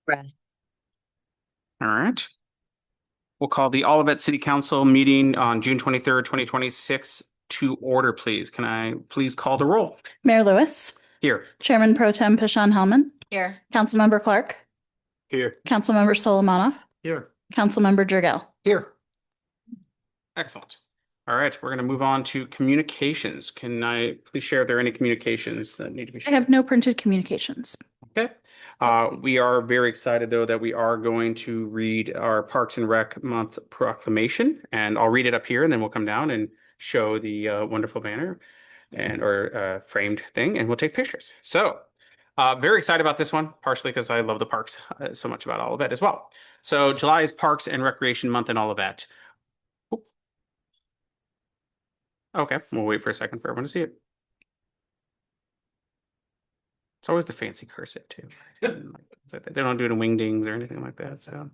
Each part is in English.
Breath. All right. We'll call the Olivet City Council meeting on June 23rd, 2026 to order, please. Can I please call the roll? Mayor Lewis, Here. Chairman Pro Tem Pishon Hellman, Here. Councilmember Clark, Here. Councilmember Solomonov, Here. Councilmember Jurgel. Here. Excellent. All right, we're going to move on to communications. Can I please share if there are any communications that need to be I shared? have no printed communications. Okay. We are very excited, though, that we are going to read our Parks and Rec Month proclamation, and I'll read it up here, and then we'll come down and show the wonderful banner and or framed thing, and we'll take pictures. So, very excited about this one, partially because I love the parks so much about Olivet as well. So, July is Parks and Recreation Month in Olivet. Oop. Okay, we'll wait for a second for everyone to see it. It's always the fancy cursive too. They don't do it in wingdings or anything like that. So,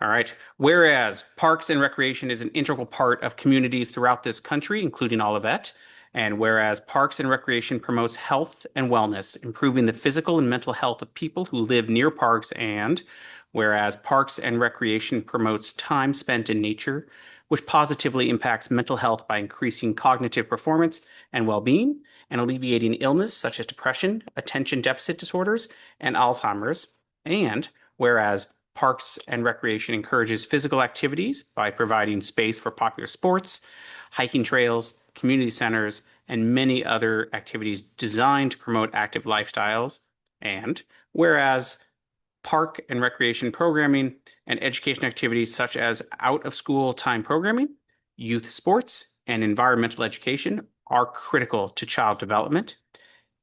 all right. Whereas parks and recreation is an integral part of communities throughout this country, including Olivet, and whereas parks and recreation promotes health and wellness, improving the physical and mental health of people who live near parks, and whereas parks and recreation promotes time spent in nature, which positively impacts mental health by increasing cognitive performance and well-being, and alleviating illness such as depression, attention deficit disorders, and Alzheimer's. And whereas Parks and Recreation encourages physical activities by providing space for popular sports, hiking trails, community centers, and many other activities designed to promote active lifestyles. And whereas park and recreation programming and education activities such as out-of-school time programming, youth sports, and environmental education are critical to child development.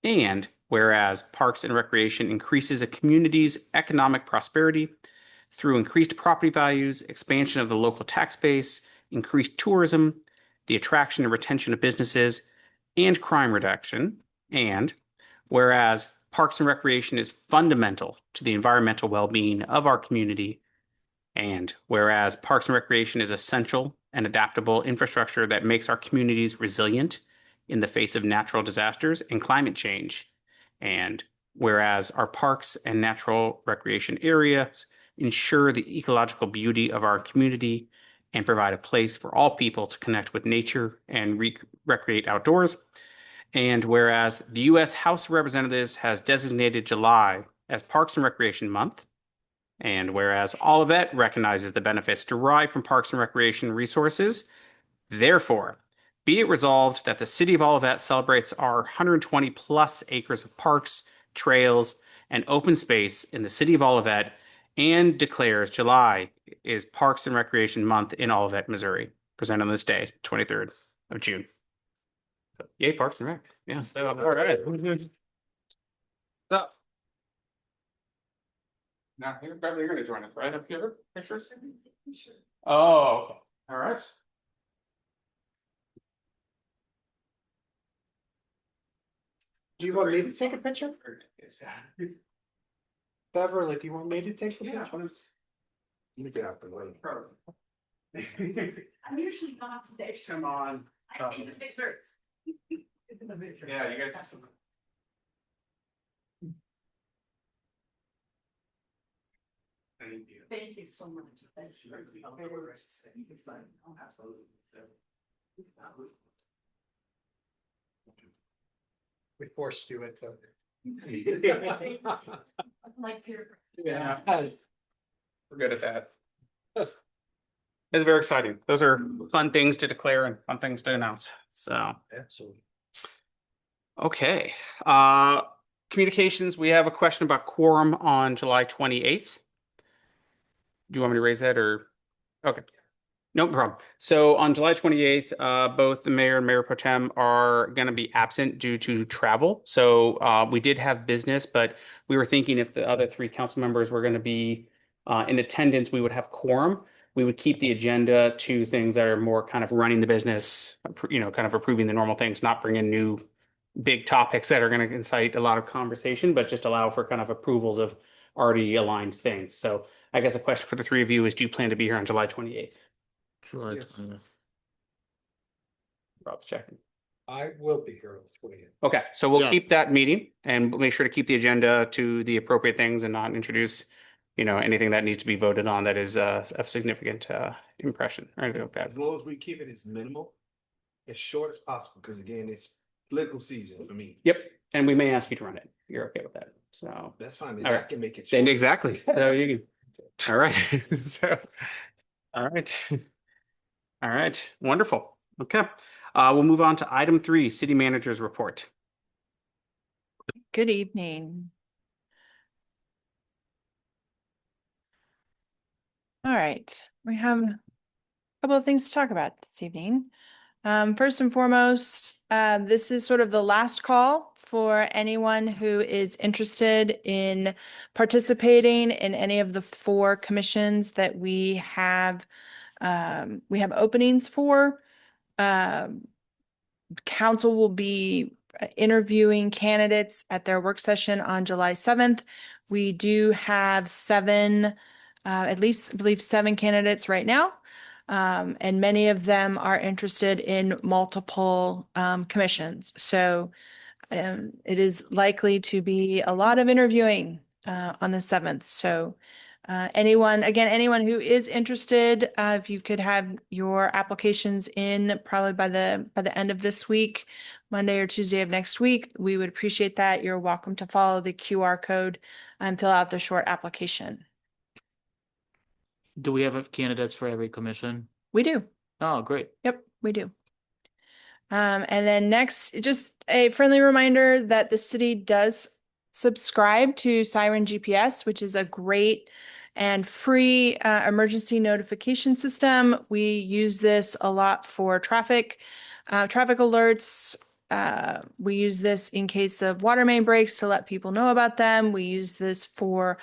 And whereas parks and recreation increases a community's economic prosperity through increased property values, expansion of the local tax base, increased tourism, the attraction and retention of businesses, and crime reduction. And whereas parks and recreation is fundamental to the environmental well-being of our community, and whereas parks and recreation is essential and adaptable infrastructure that makes our communities resilient in the face of natural disasters and climate change, and whereas our parks and natural recreation areas ensure the ecological beauty of our community and provide a place for all people to connect with nature and recreate outdoors. And whereas the U.S. House of Representatives has designated July as Parks and Recreation Month, and whereas Olivet recognizes the benefits derived from parks and recreation resources, therefore, be it resolved that the City of Olivet celebrates our 120 plus acres of parks, trails, and open space in the City of Olivet and declares July is Parks and Recreation Month in Olivet, Missouri, presented on this day, 23rd of June. So, yay, Parks and Rec. Yeah, so, all right. So, now, you're probably going to join us, right? Up here, pictures? Oh, okay. All right. Do you want me to take a picture? Beverly, do you want me to take the picture? Let me get out the way. I'm usually not there. Come on. I take the pictures. Yeah, you guys have some. Thank you. Thank you so much. Thank you. Absolutely. We forced you into. Like here. Yeah. We're good at that. It's very exciting. Those are fun things to declare and fun things to announce. So, Absolutely. okay. Communications, we have a question about quorum on July 28th. Do you want me to raise that or? Okay. No problem. So on July 28th, both the mayor and mayor pro tem are going to be absent due to travel. So we did have business, but we were thinking if the other three council members were going to be in attendance, we would have quorum. We would keep the agenda to things that are more kind of running the business, kind of approving the normal things, not bring in new big topics that are going to incite a lot of conversation, but just allow for kind of approvals of already aligned things. So I guess a question for the three of you is, do you plan to be here on July 28th? Yes. Rob's checking. I will be here on the 20th. Okay, so we'll Yeah. keep that meeting and we'll make sure to keep the agenda to the appropriate things and not introduce anything that needs to be voted on that is of significant impression or anything like that. As long as we keep it as minimal, as short as possible, because again, it's political season for me. Yep, and we may ask you to run it. You're okay with that, so. That's fine. All I right. can make it Then short. exactly. So you can. All right. So, all right. All right. Wonderful. Okay. We'll move on to item 3, city manager's report. Good evening. All right, we have a couple of things to talk about this evening. First and foremost, this is sort of the last call for anyone who is interested in participating in any of the 4 commissions that we have openings for. Council will be interviewing candidates at their work session on July 7th. We do have 7, at least I believe 7 candidates right now. And many of them are interested in multiple commissions. So it is likely to be a lot of interviewing on the 7th. So anyone who is interested, if you could have your applications in probably by the end of this week, Monday or Tuesday of next week, we would appreciate that. You're welcome to follow the QR code and fill out the short application. Do we have candidates for every commission? We do. Oh, great. Yep, we do. And then next, just a friendly reminder that the city does subscribe to Siren GPS, which is a great and free emergency notification system. We use this a lot for traffic alerts. We use this in case of water main breaks to let people know about them. We use this for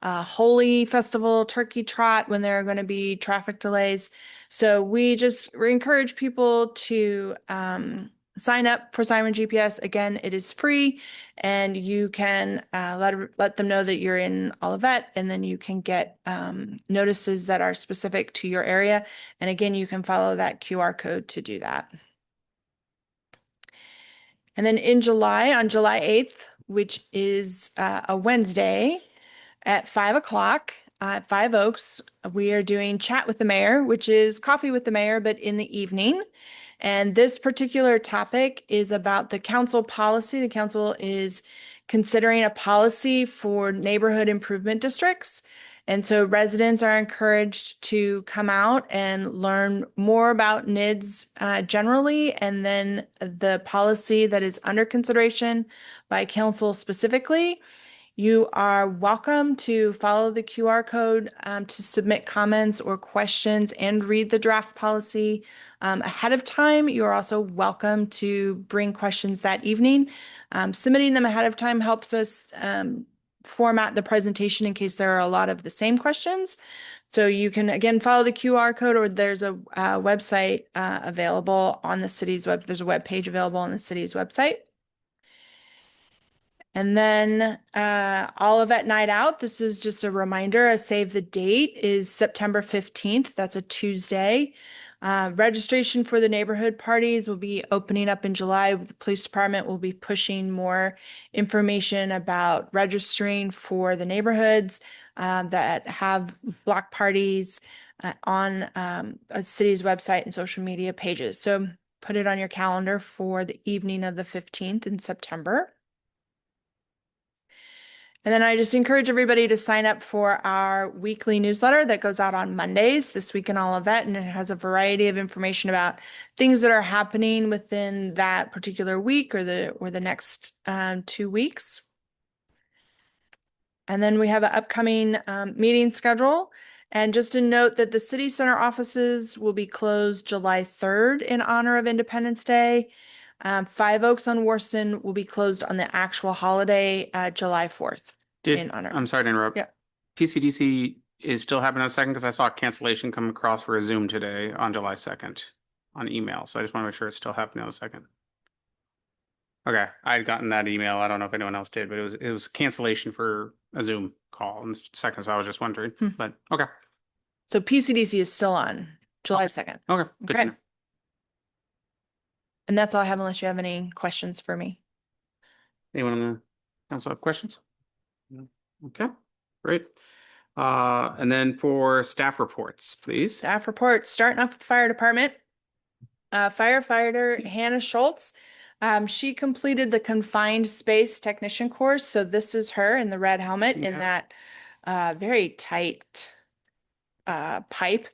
Holy Festival, Turkey Trot, when there are going to be traffic delays. So we encourage people to sign up for Siren GPS. Again, it is free, and you can let them know that you're in Olivet, and then you can get notices that are specific to your area. And again, you can follow that QR code to do that. And then in July, on July 8th, which is a Wednesday at 5 o'clock at 5 Oaks, we are doing Chat with the Mayor, which is coffee with the mayor, but in the evening. And this particular topic is about the council policy. The council is considering a policy for neighborhood improvement districts. And so residents are encouraged to come out and learn more about NIDS generally, and then the policy that is under consideration by council specifically. You are welcome to follow the QR code to submit comments or questions and read the draft policy ahead of time. You are also welcome to bring questions that evening. Submitting them ahead of time helps us format the presentation in case there are a lot of the same questions. So you can, again, follow the QR code, or there's a website available on the city's web. There's a web page available on the city's website. And then Olivet Night Out, this is just a reminder, a save the date is September 15th. That's a Tuesday. Registration for the neighborhood parties will be opening up in July. The police department will be pushing more information about registering for the neighborhoods that have block parties on a city's website and social media pages. So put it on your calendar for the evening of the 15th in September. And then I just encourage everybody to sign up for our weekly newsletter that goes out on Mondays, This Week in Olivet, and it has a variety of information about things that are happening within that particular week or the next 2 weeks. And then we have an upcoming meeting schedule. And just to note that the city center offices will be closed July 3rd in honor of Independence Day. 5 Oaks on Worston will be closed on the actual holiday, July 4th. In honor. I'm sorry to interrupt. Yeah. PCDC is still happening on the 2nd because I saw a cancellation come across for a Zoom today on July 2nd on email. So I just want to make sure it's still happening on the 2nd. Okay, I had gotten that email. I don't know if anyone else did, but it was cancellation for a Zoom call on the 2nd. So I was just wondering. But okay. So PCDC is still on July 2nd. Okay. Good Okay. to know. And that's all I have unless you have any questions for me. Anyone on the council have questions? No. Okay, great. And then for staff reports, please. Staff report, starting off with fire department. Firefighter Hannah Schultz. She completed the confined space technician course. So this is her in the red helmet in Okay. that very tight pipe.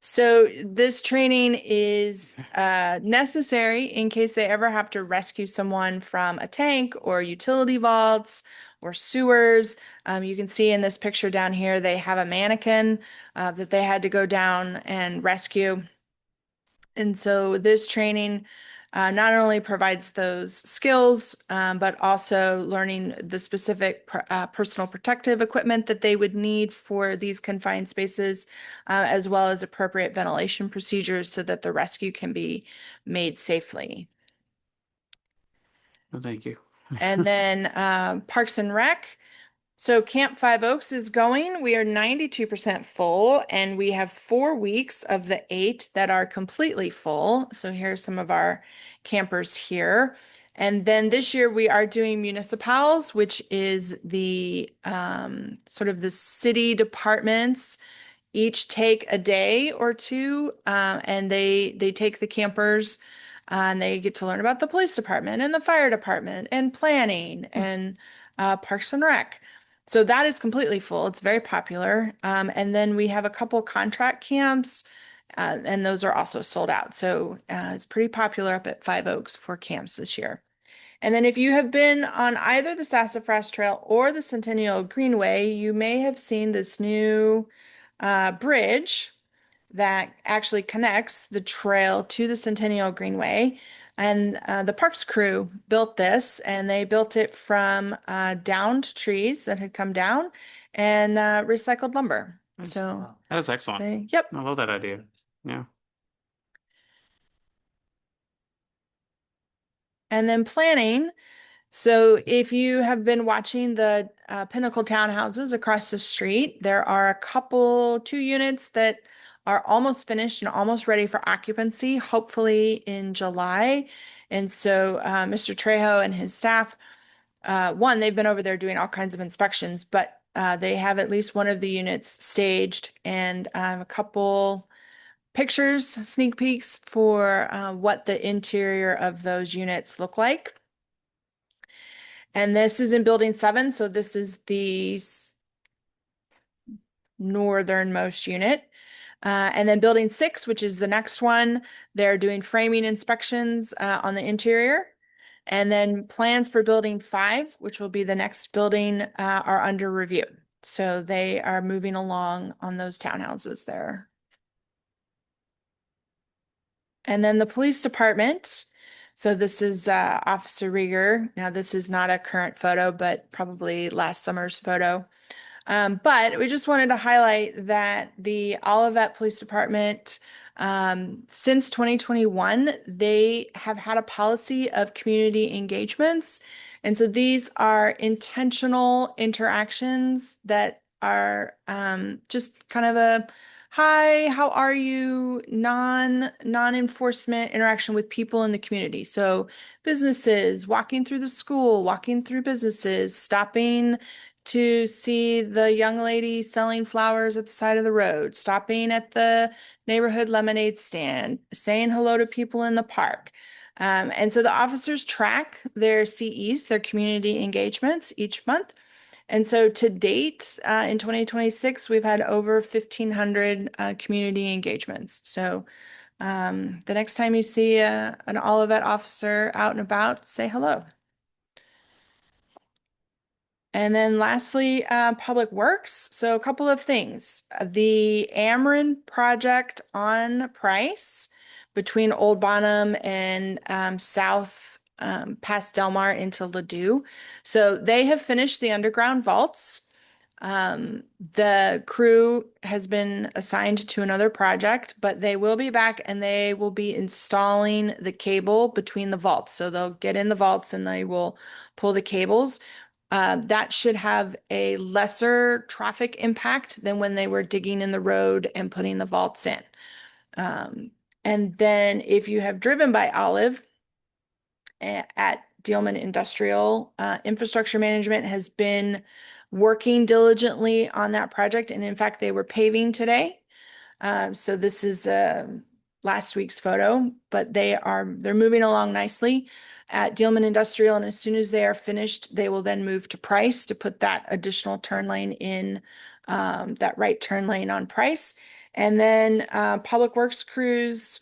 So this training is necessary in case they ever have to rescue someone from a tank or utility vaults or sewers. You can see in this picture down here, they have a mannequin that they had to go down and rescue. And so this training not only provides those skills, but also learning the specific personal protective equipment that they would need for these confined spaces, as well as appropriate ventilation procedures so that the rescue can be made safely. Well, thank you. And then Parks and Rec. So Camp Five Oaks is going. We are 92% full, and we have 4 weeks of the 8 that are completely full. So here's some of our campers here. And then this year we are doing municipals, which is the sort of the city departments each take a day or two, and they take the campers and they get to learn about the police department and the fire department and planning and Parks and Rec. So that is completely full. It's very popular. And then we have a couple contract camps, and those are also sold out. So it's pretty popular up at Five Oaks for camps this year. And then if you have been on either the Sassafras Trail or the Centennial Greenway, you may have seen this new bridge that actually connects the trail to the Centennial Greenway. And the parks crew built this, and they built it from downed trees that had come down and recycled lumber. Nice. So, That is excellent. yep. I love that idea. Yeah. And then planning. So if you have been watching the Pinnacle townhouses across the street, there are a couple, 2 units that are almost finished and almost ready for occupancy, hopefully in July. And so Mr. Trejo and his staff, one, they've been over there doing all kinds of inspections, but they have at least one of the units staged and a couple pictures, sneak peeks for what the interior of those units look like. And this is in building 7. So this is the northernmost unit. And then building 6, which is the next one, they're doing framing inspections on the interior. And then plans for building 5, which will be the next building, are under review. So they are moving along on those townhouses there. And then the police department. So this is Officer Rieger. Now this is not a current photo, but probably last summer's photo. But we just wanted to highlight that the Olivet Police Department, since 2021, they have had a policy of community engagements. And so these are intentional interactions that are just kind of a hi, how are you? Non-enforcement interaction with people in the community. So businesses, walking through the school, walking through businesses, stopping to see the young lady selling flowers at the side of the road, stopping at the neighborhood lemonade stand, saying hello to people in the park. And so the officers track their CEs, their community engagements each month. And so to date, in 2026, we've had over 1,500 community engagements. So the next time you see an Olivet officer out and about, say hello. And then lastly, Public Works. So a couple of things. The Ameren project on Price between Old Bonham and south past Delmar into Ladue. So they have finished the underground vaults. The crew has been assigned to another project, but they will be back and they will be installing the cable between the vaults. So they'll get in the vaults and they will pull the cables. That should have a lesser traffic impact than when they were digging in the road and putting the vaults in. And then if you have driven by Olive at Dealman Industrial, infrastructure management has been working diligently on that project. And in fact, they were paving today. So this is last week's photo, but they're moving along nicely at Dealman Industrial. And as soon as they are finished, they will then move to Price to put that additional turn lane in, that right turn lane on Price. And then Public Works crews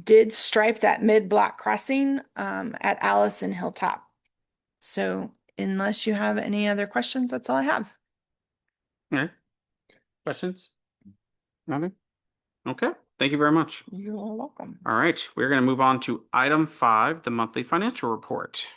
did stripe that mid-block crossing at Alice and Hilltop. So unless you have any other questions, that's all I have. All right. Questions? Nothing? Okay, thank you very much. You're welcome. All right, we're going to move on to item 5, the monthly financial report.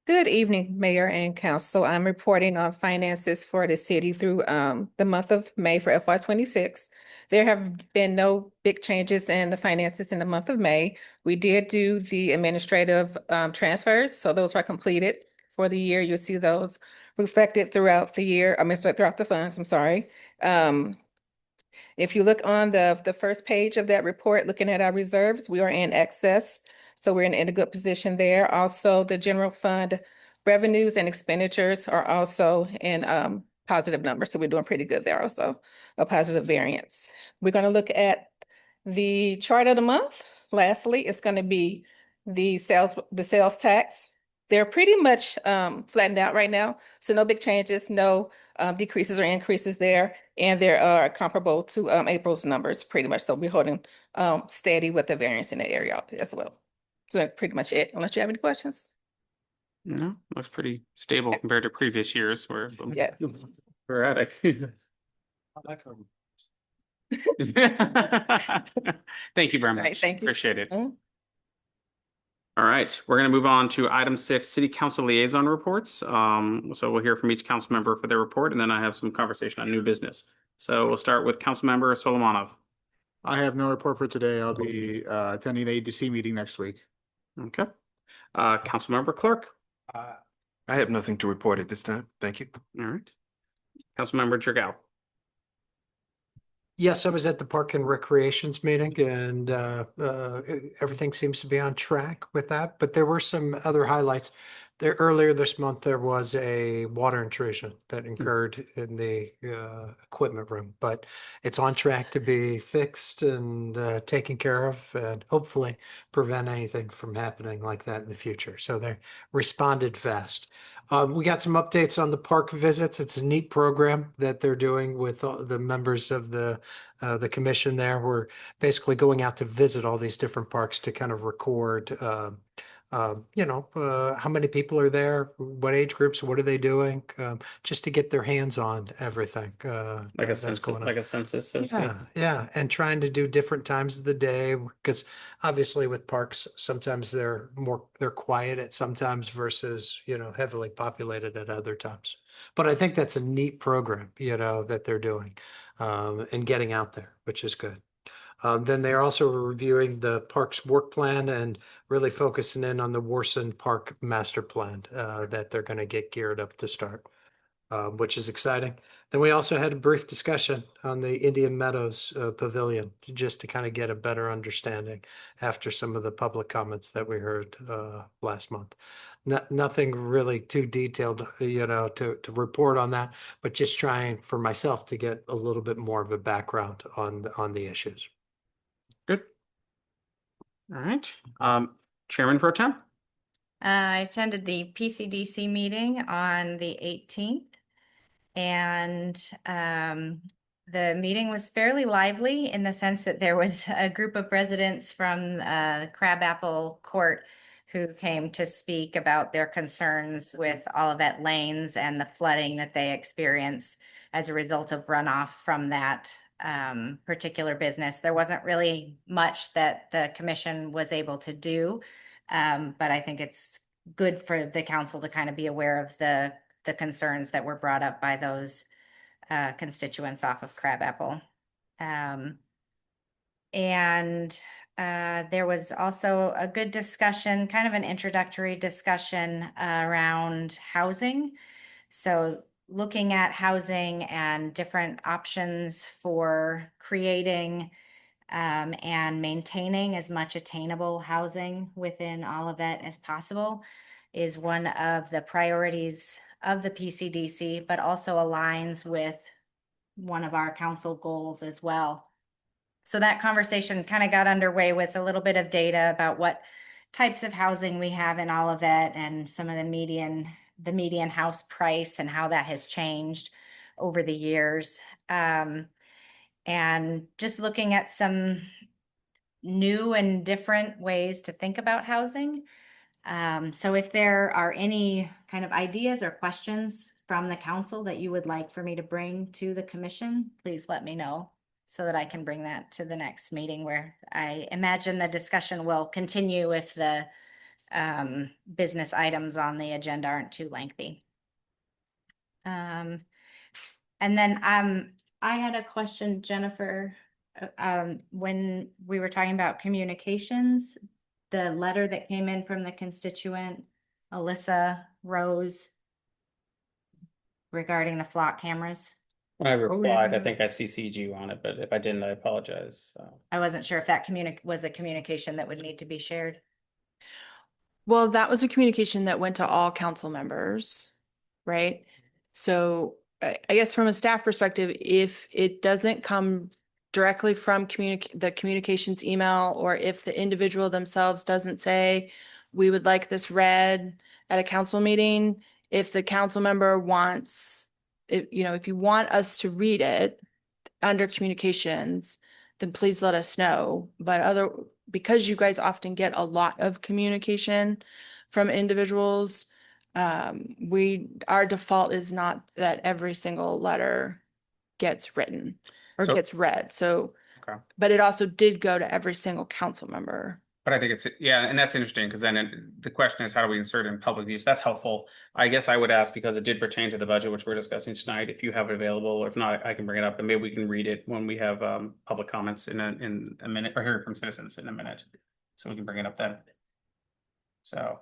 Good evening, Mayor and Council. I'm reporting on finances for the city through the month of May for FY 26. There have been no big changes in the finances in the month of May. We did do the administrative transfers, so those are completed for the year. You'll see those reflected throughout the year, throughout the funds, I'm sorry. If you look on the first page of that report, looking at our reserves, we are in excess. So we're in a good position there. Also, the general fund revenues and expenditures are also in positive numbers. So we're doing pretty good there also, a positive variance. We're going to look at the chart of the month. Lastly, it's going to be the sales tax. They're pretty much flattened out right now. So no big changes, no decreases or increases there. And they are comparable to April's numbers pretty much. So we're holding steady with the variance in that area as well. So that's pretty much it, unless you have any questions. No, looks pretty stable compared to previous years where Yeah. we're at it. Thank you very much. Right, thank you. Appreciate it. Mhm. All right, we're going to move on to item 6, city council liaison reports. So we'll hear from each council member for their report, and then I have some conversation on new business. So we'll start with council member Solomonov. I have no report for today. I'll be attending the ADC meeting next week. Okay. Council member Clark. I have nothing to report at this time. Thank you. All right. Council member Jurgao. Yes, I was at the Park and Recreations meeting and everything seems to be on track with that. But there were some other highlights. There earlier this month, there was a water intrusion that occurred in the equipment room, but it's on track to be fixed and taken care of and hopefully prevent anything from happening like that in the future. So they responded fast. We got some updates on the park visits. It's a neat program that they're doing with all the members of the commission there. We're basically going out to visit all these different parks to kind of record, how many people are there, what age groups, what are they doing, just to get their hands on everything. Like a that's census, going on. like a census. So to speak. Yeah, and trying to do different times of the day because obviously with parks, sometimes they're quiet at sometimes versus, heavily populated at other times. But I think that's a neat program, that they're doing, and getting out there, which is good. Then they're also reviewing the park's work plan and really focusing in on the Warson Park master plan that they're going to get geared up to start, which is exciting. Then we also had a brief discussion on the Indian Meadows Pavilion, just to kind of get a better understanding after some of the public comments that we heard last month. Nothing really too detailed, to report on that, but just trying for myself to get a little bit more of a background on the issues. Good. All right. Chairman Pro Tem. I attended the PCDC meeting on the 18th, and the meeting was fairly lively in the sense that there was a group of residents from Crabapple Court who came to speak about their concerns with Olivet Lanes and the flooding that they experience as a result of runoff from that particular business. There wasn't really much that the commission was able to do, but I think it's good for the council to kind of be aware of the concerns that were brought up by those constituents off of Crabapple. And there was also a good discussion, kind of an introductory discussion around housing. So looking at housing and different options for creating and maintaining as much attainable housing within Olivet as possible is one of the priorities of the PCDC, but also aligns with one of our council goals as well. So that conversation kind of got underway with a little bit of data about what types of housing we have in Olivet and some of the median house price and how that has changed over the years. And just looking at some new and different ways to think about housing. So if there are any kind of ideas or questions from the council that you would like for me to bring to the commission, please let me know so that I can bring that to the next meeting, where I imagine the discussion will continue if the business items on the agenda aren't too lengthy. And then I had a question, Jennifer, when we were talking about communications, the letter that came in from the constituent, Alyssa Rose, regarding the flock cameras. When I replied, I yeah. think I CC'd you on it, but if I didn't, I apologize. I wasn't sure if that was a communication that would need to be shared. Well, that was a communication that went to all council members, right? So I guess from a staff perspective, if it doesn't come directly from the communications email, or if the individual themselves doesn't say, we would like this read at a council meeting, if the council member wants, if you want us to read it under communications, then please let us know. But because you guys often get a lot of communication from individuals, our default is not that every single letter gets written or So- gets read. So, Okay. but it also did go to every single council member. But I think and that's interesting, because then the question is, how do we insert it in public use? That's helpful. I guess I would ask, because it did pertain to the budget, which we're discussing tonight, if you have it available, or if not, I can bring it up, and maybe we can read it when we have public comments in a minute, or hear from citizens in a minute. So we can bring it up then. So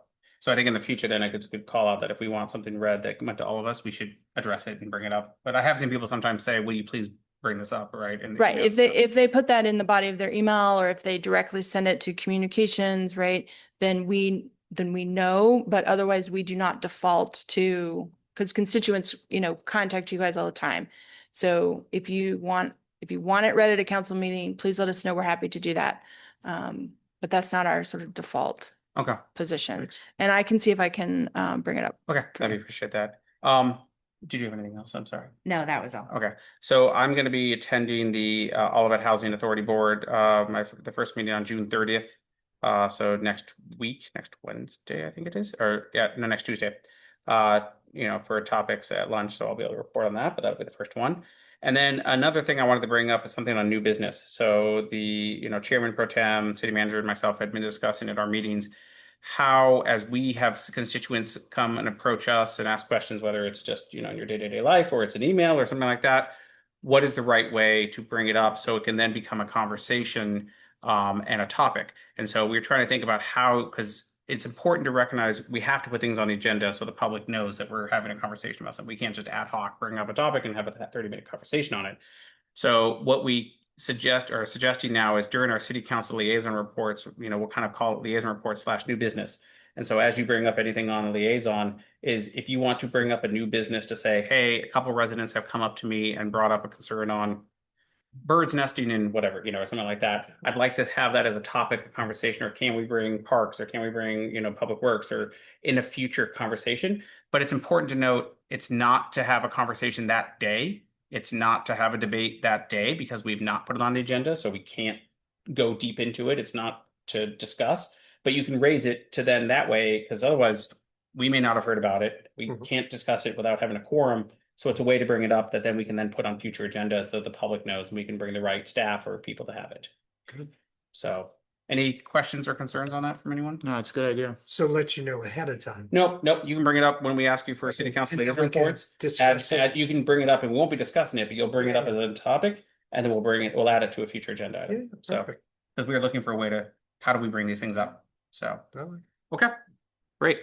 I think in the future, then it's a good call out that if we want something read that went to all of us, we should address it and bring it up. But I have seen people sometimes say, will you please bring this up, right? And Right. If they put that in the body of their email, or if they directly send it to communications, right, then we know, but otherwise we do not default to, because constituents, contact you guys all the time. So if you want it read at a council meeting, please let us know. We're happy to do that. But that's not our sort of default position. And I can see if I can bring it up. Okay, I appreciate that. Did you have anything else? I'm sorry. No, that was all. Okay, so I'm going to be attending the Olivet Housing Authority Board, the first meeting on June 30th. So next week, next Wednesday, I think it is, next Tuesday. For topics at lunch, so I'll be able to report on that, but that'll be the first one. And then another thing I wanted to bring up is something on new business. So the Chairman Pro Tem, City Manager, and myself had been discussing at our meetings how, as we have constituents come and approach us and ask questions, whether it's just, in your day-to-day life, or it's an email or something like that, what is the right way to bring it up so it can then become a conversation and a topic? And so we're trying to think about how, because it's important to recognize we have to put things on the agenda so the public knows that we're having a conversation about something. We can't just ad hoc bring up a topic and have a 30-minute conversation on it. So what we suggesting now is, during our city council liaison reports, we'll kind of call it liaison reports / new business. And so as you bring up anything on liaison, is if you want to bring up a new business to say, hey, a couple of residents have come up to me and brought up a concern on birds nesting and whatever, or something like that. I'd like to have that as a topic of conversation, or can we bring parks, or can we bring, public works, or in a future conversation. But it's important to note, it's not to have a conversation that day. It's not to have a debate that day, because we've not put it on the agenda, so we can't go deep into it. It's not to discuss, but you can raise it to then that way, because otherwise we may not have heard about it. We can't discuss it without having a quorum. So it's a way to bring it up that then we can then put on future agendas so the public knows, and we can bring the right staff or people to have it. Good. So any questions or concerns on that from anyone? No, it's a good idea. So let you know ahead of time. Nope. You can bring it up when we ask you for city council And then liaison we can reports. discuss it. You can bring it up, and we won't be discussing it, but you'll bring it up as a topic, and then we'll add it to a future agenda item. Yeah, So, perfect. because we are looking for a way to, how do we bring these things up? So, All right. okay, great.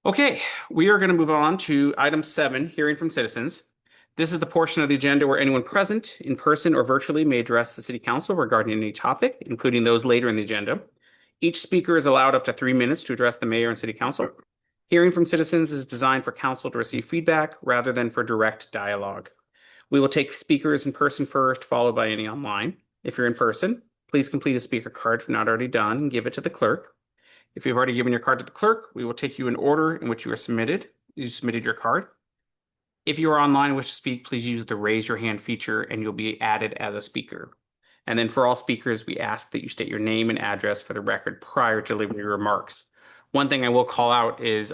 Okay, we are going to move on to item 7, hearing from citizens. This is the portion of the agenda where anyone present, in person or virtually, may address the city council regarding any topic, including those later in the agenda. Each speaker is allowed up to 3 minutes to address the mayor and city council. Hearing from citizens is designed for council to receive feedback rather than for direct dialogue. We will take speakers in person first, followed by any online. If you're in person, please complete a speaker card if not already done and give it to the clerk. If you've already given your card to the clerk, we will take you in order in which you submitted your card. If you are online and wish to speak, please use the raise your hand feature and you'll be added as a speaker. And then for all speakers, we ask that you state your name and address for the record prior to delivering your remarks. One thing I will call out is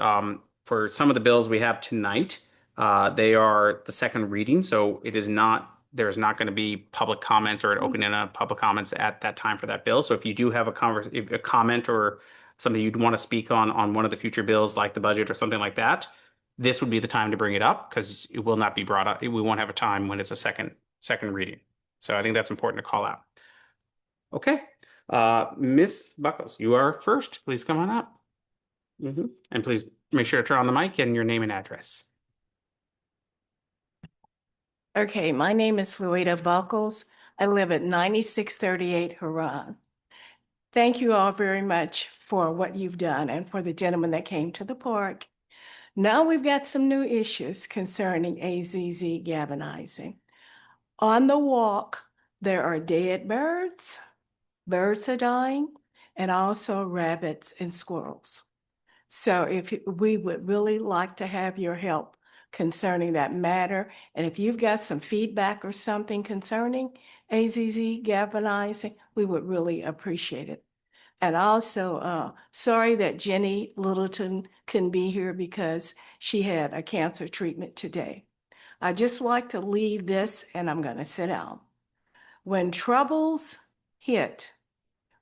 for some of the bills we have tonight, they are the second reading, so there's not going to be public comments or an opening of public comments at that time for that bill. So if you do have a comment or something you'd want to speak on one of the future bills, like the budget or something like that, this would be the time to bring it up because it will not be brought up. We won't have a time when it's a second reading. So I think that's important to call out. Okay, Ms. Buckles, you are first. Please come on up. And please make sure to turn on the mic and your name and address. Okay, my name is Louita Buckles. I live at 9638 Huron. Thank you all very much for what you've done and for the gentleman that came to the park. Now we've got some new issues concerning AZZ galvanizing. On the walk, there are dead birds are dying, and also rabbits and squirrels. So we would really like to have your help concerning that matter. And if you've got some feedback or something concerning AZZ galvanizing, we would really appreciate it. And also, sorry that Jenny Littleton couldn't be here because she had a cancer treatment today. I just like to leave this, and I'm going to sit down. When troubles hit,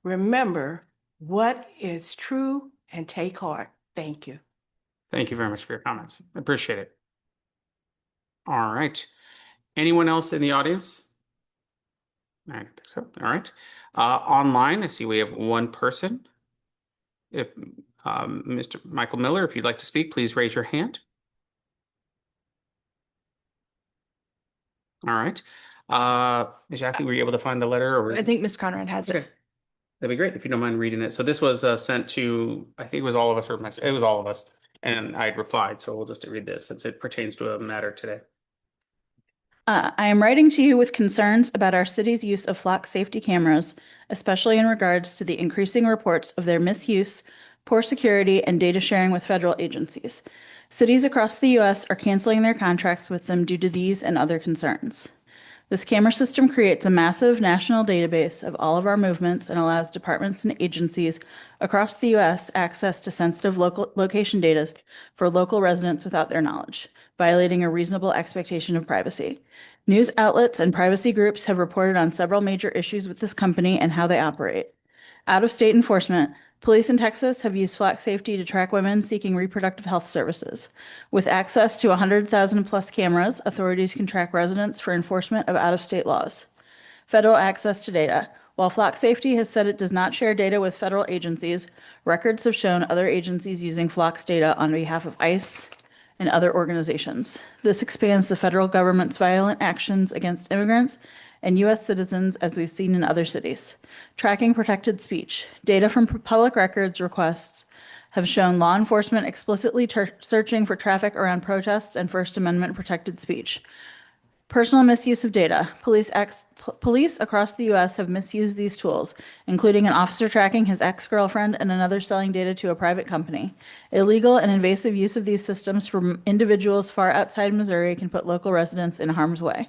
remember what is true and take heart. Thank you. Thank you very much for your comments. I appreciate it. All right. Anyone else in the audience? I don't think so. All right. Online, I see we have one person. If Mr. Michael Miller, if you'd like to speak, please raise your hand. All right. Ms. Jackie, were you able to find the letter? Or I think Ms. Conrad has it. Okay. That'd be great if you don't mind reading it. So this was sent to, I think it was all of us, or it was all of us, and I replied. So we'll just read this since it pertains to a matter today. I am writing to you with concerns about our city's use of flock safety cameras, especially in regards to the increasing reports of their misuse, poor security, and data sharing with federal agencies. Cities across the U.S. are canceling their contracts with them due to these and other concerns. This camera system creates a massive national database of all of our movements and allows departments and agencies across the U.S. access to sensitive local location data for local residents without their knowledge, violating a reasonable expectation of privacy. News outlets and privacy groups have reported on several major issues with this company and how they operate. Out-of-state enforcement, police in Texas have used flock safety to track women seeking reproductive health services. With access to 100,000 plus cameras, authorities can track residents for enforcement of out-of-state laws. Federal access to data. While flock safety has said it does not share data with federal agencies, records have shown other agencies using flock's data on behalf of ICE and other organizations. This expands the federal government's violent actions against immigrants and U.S. citizens, as we've seen in other cities. Tracking protected speech. Data from public records requests have shown law enforcement explicitly searching for traffic around protests and First Amendment protected speech. Personal misuse of data. Police across the U.S. have misused these tools, including an officer tracking his ex-girlfriend and another selling data to a private company. Illegal and invasive use of these systems from individuals far outside Missouri can put local residents in harm's way.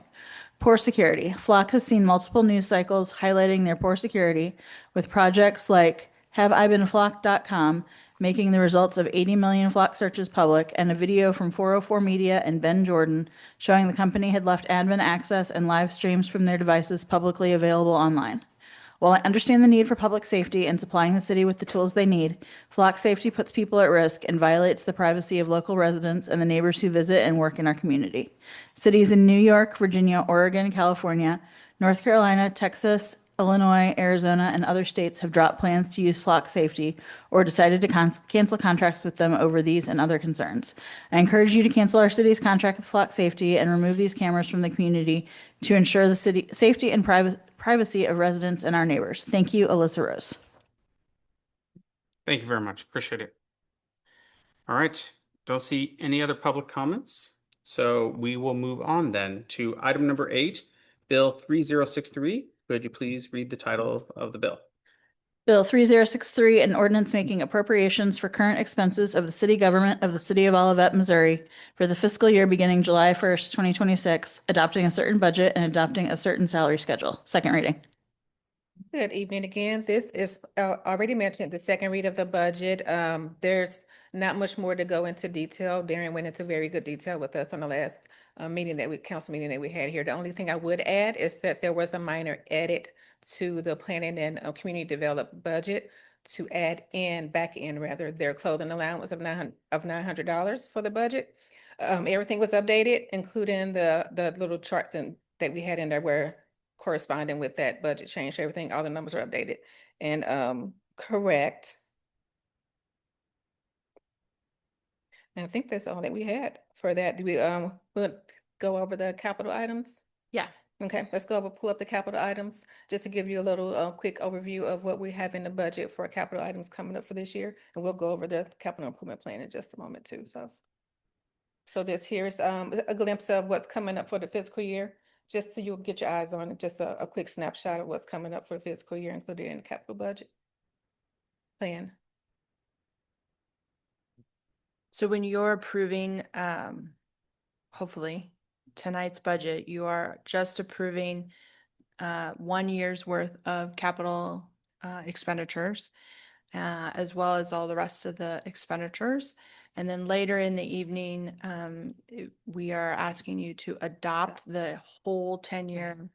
Poor security. Flock has seen multiple news cycles highlighting their poor security, with projects like HaveIBeenFlocked.com making the results of 80 million Flock searches public, and a video from 404 Media and Ben Jordan showing the company had left admin access and live streams from their devices publicly available online. While I understand the need for public safety and supplying the city with the tools they need, flock safety puts people at risk and violates the privacy of local residents and the neighbors who visit and work in our community. Cities in New York, Virginia, Oregon, California, North Carolina, Texas, Illinois, Arizona, and other states have dropped plans to use flock safety or decided to cancel contracts with them over these and other concerns. I encourage you to cancel our city's contract with flock safety and remove these cameras from the community to ensure the city safety and privacy of residents and our neighbors. Thank you, Alyssa Rose. Thank you very much. Appreciate it. All right. Don't see any other public comments. So we will move on then to item number 8, Bill 3063. Could you please read the title of the bill? Bill 3063, an ordinance making appropriations for current expenses of the city government of the city of Olivet, Missouri for the fiscal year beginning July 1st, 2026, adopting a certain budget and adopting a certain salary schedule. Second reading. Good evening again. This is already mentioned, the second read of the budget. There's not much more to go into detail. Darren went into very good detail with us on the last council meeting that we had here. The only thing I would add is that there was a minor edit to the planning and community development budget to add back in their clothing allowance of $900 for the budget. Everything was updated, including the little charts that we had in there where corresponding with that budget change, everything, all the numbers are updated and correct. And I think that's all that we had for that. Do we'll go over the capital items? Yeah. Okay, let's pull up the capital items, just to give you a little quick overview of what we have in the budget for capital items coming up for this year. And we'll go over the capital improvement plan in just a moment too. So this here's a glimpse of what's coming up for the fiscal year, just so you'll get your eyes on it, just a quick snapshot of what's coming up for the fiscal year included in the capital budget plan. So when you're approving, hopefully tonight's budget, you are just approving 1 year's worth of capital expenditures, as well as all the rest of the expenditures. And then later in the evening, we are asking you to adopt the whole 10-year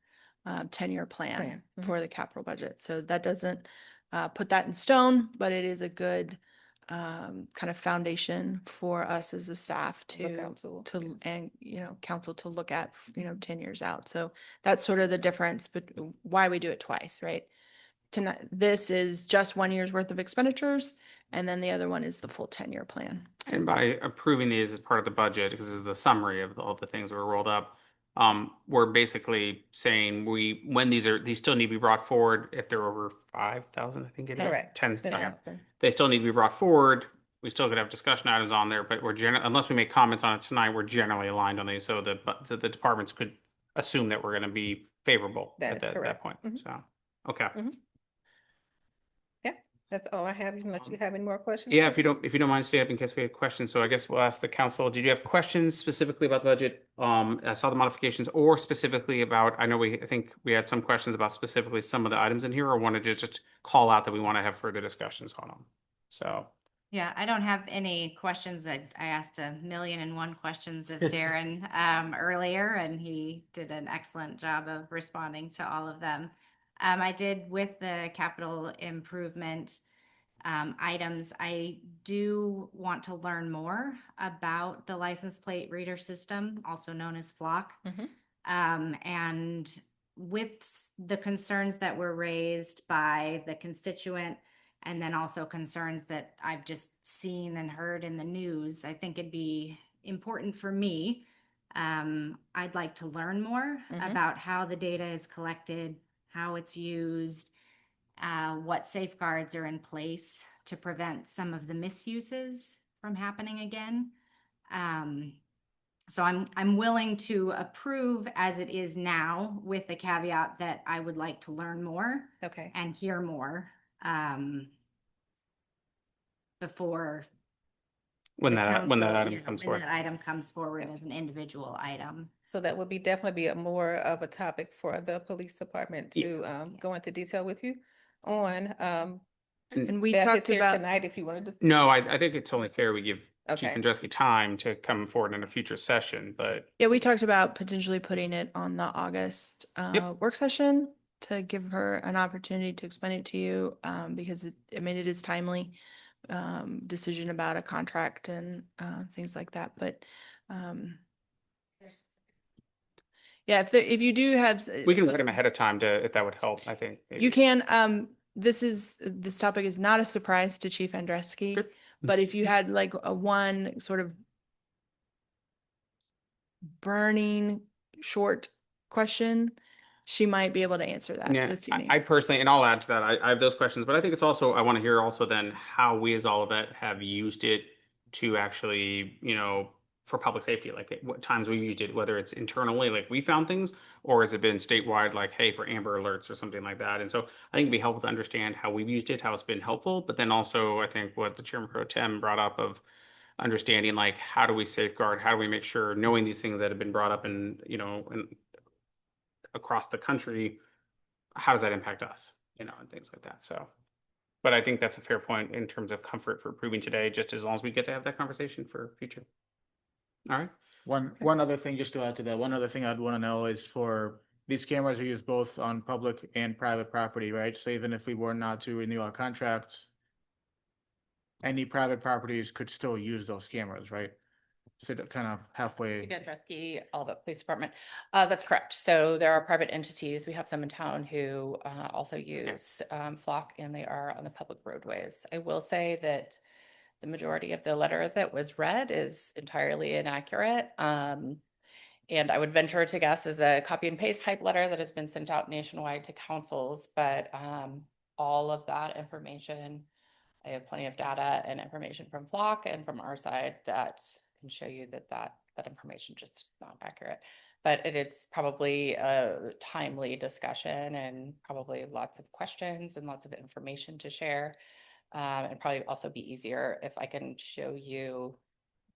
plan for the capital budget. So that doesn't put that in stone, but it is a good kind of foundation for us as a staff council to look at 10 years out. So that's sort of the difference, but why we do it twice, right? Tonight, this is just 1 year's worth of expenditures, and then the other one is the full 10-year plan. And by approving these as part of the budget, because this is the summary of all the things that were rolled up, we're basically saying when these still need to be brought forward if they're over 5,000, I think it is. Correct. 10, okay. They still need to be brought forward. We still could have discussion items on there, but unless we make comments on it tonight, we're generally aligned on these, so the departments could assume that we're going to be favorable at that point. So, okay. That's all I have, unless you have any more questions. Yeah, if you don't mind, stay up in case we have questions. So I guess we'll ask the council. Did you have questions specifically about the budget? I saw the modifications, or specifically about, I think we had some questions about specifically some of the items in here, or wanted to just call out that we want to have further discussions on them. So. Yeah, I don't have any questions. I asked 1,000,001 questions of Darren earlier, and he did an excellent job of responding to all of them. I did with the capital improvement items. I do want to learn more about the license plate reader system, also known as Flock. And with the concerns that were raised by the constituent, and then also concerns that I've just seen and heard in the news, I think it'd be important for me. I'd like to learn more about how the data is collected, how it's used, what safeguards are in place to prevent some of the misuses from happening again. So I'm willing to approve as it is now, with the caveat that I would like to learn more and hear more before When that item comes forward as an individual item. So that would definitely be more of a topic for the police department to go into detail with you on. And we Beth talked is here about tonight if you wanted to. No, I think it's only fair we give Chief Okay. Andreski time to come forward in a future session, but. Yeah, we talked about potentially putting it on the August work session to give her an opportunity to explain it to you, because it is timely decision about a contract and things like that. But Yeah, if you do have. We can write them ahead of time to, if that would help, I think. You can, this topic is not a surprise to Chief Andreski, Good. but if you had like a one sort of burning short question, she might be able to answer that Yeah, this evening. I personally, and I'll add to that, I have those questions, but I think it's also, I want to hear also then how we as Olivet have used it to actually, for public safety, like at what times we used it, whether it's internally, like we found things, or has it been statewide, like, hey, for Amber Alerts or something like that. And so I think it'd be helpful to understand how we've used it, how it's been helpful, but then also I think what the Chairman Pro Tem brought up of understanding, like, how do we safeguard, how do we make sure, knowing these things that have been brought up and, and across the country, how does that impact us, and things like that. So, but I think that's a fair point in terms of comfort for approving today, just as long as we get to have that conversation for future. All right. One other thing, just to add to that, one other thing I'd want to know is for these cameras are used both on public and private property, right? So even if we were not to renew our contract, any private properties could still use those cameras, right? So kind of halfway. Andreski, Olivet Police Department. That's correct. So there are private entities. We have some in town who also use Flock, and they are on the public roadways. I will say that the majority of the letter that was read is entirely inaccurate. And I would venture to guess is a copy and paste type letter that has been sent out nationwide to councils, but all of that information, I have plenty of data and information from Flock and from our side that can show you that information just is not accurate. But it's probably a timely discussion and probably lots of questions and lots of information to share. And probably also be easier if I can show you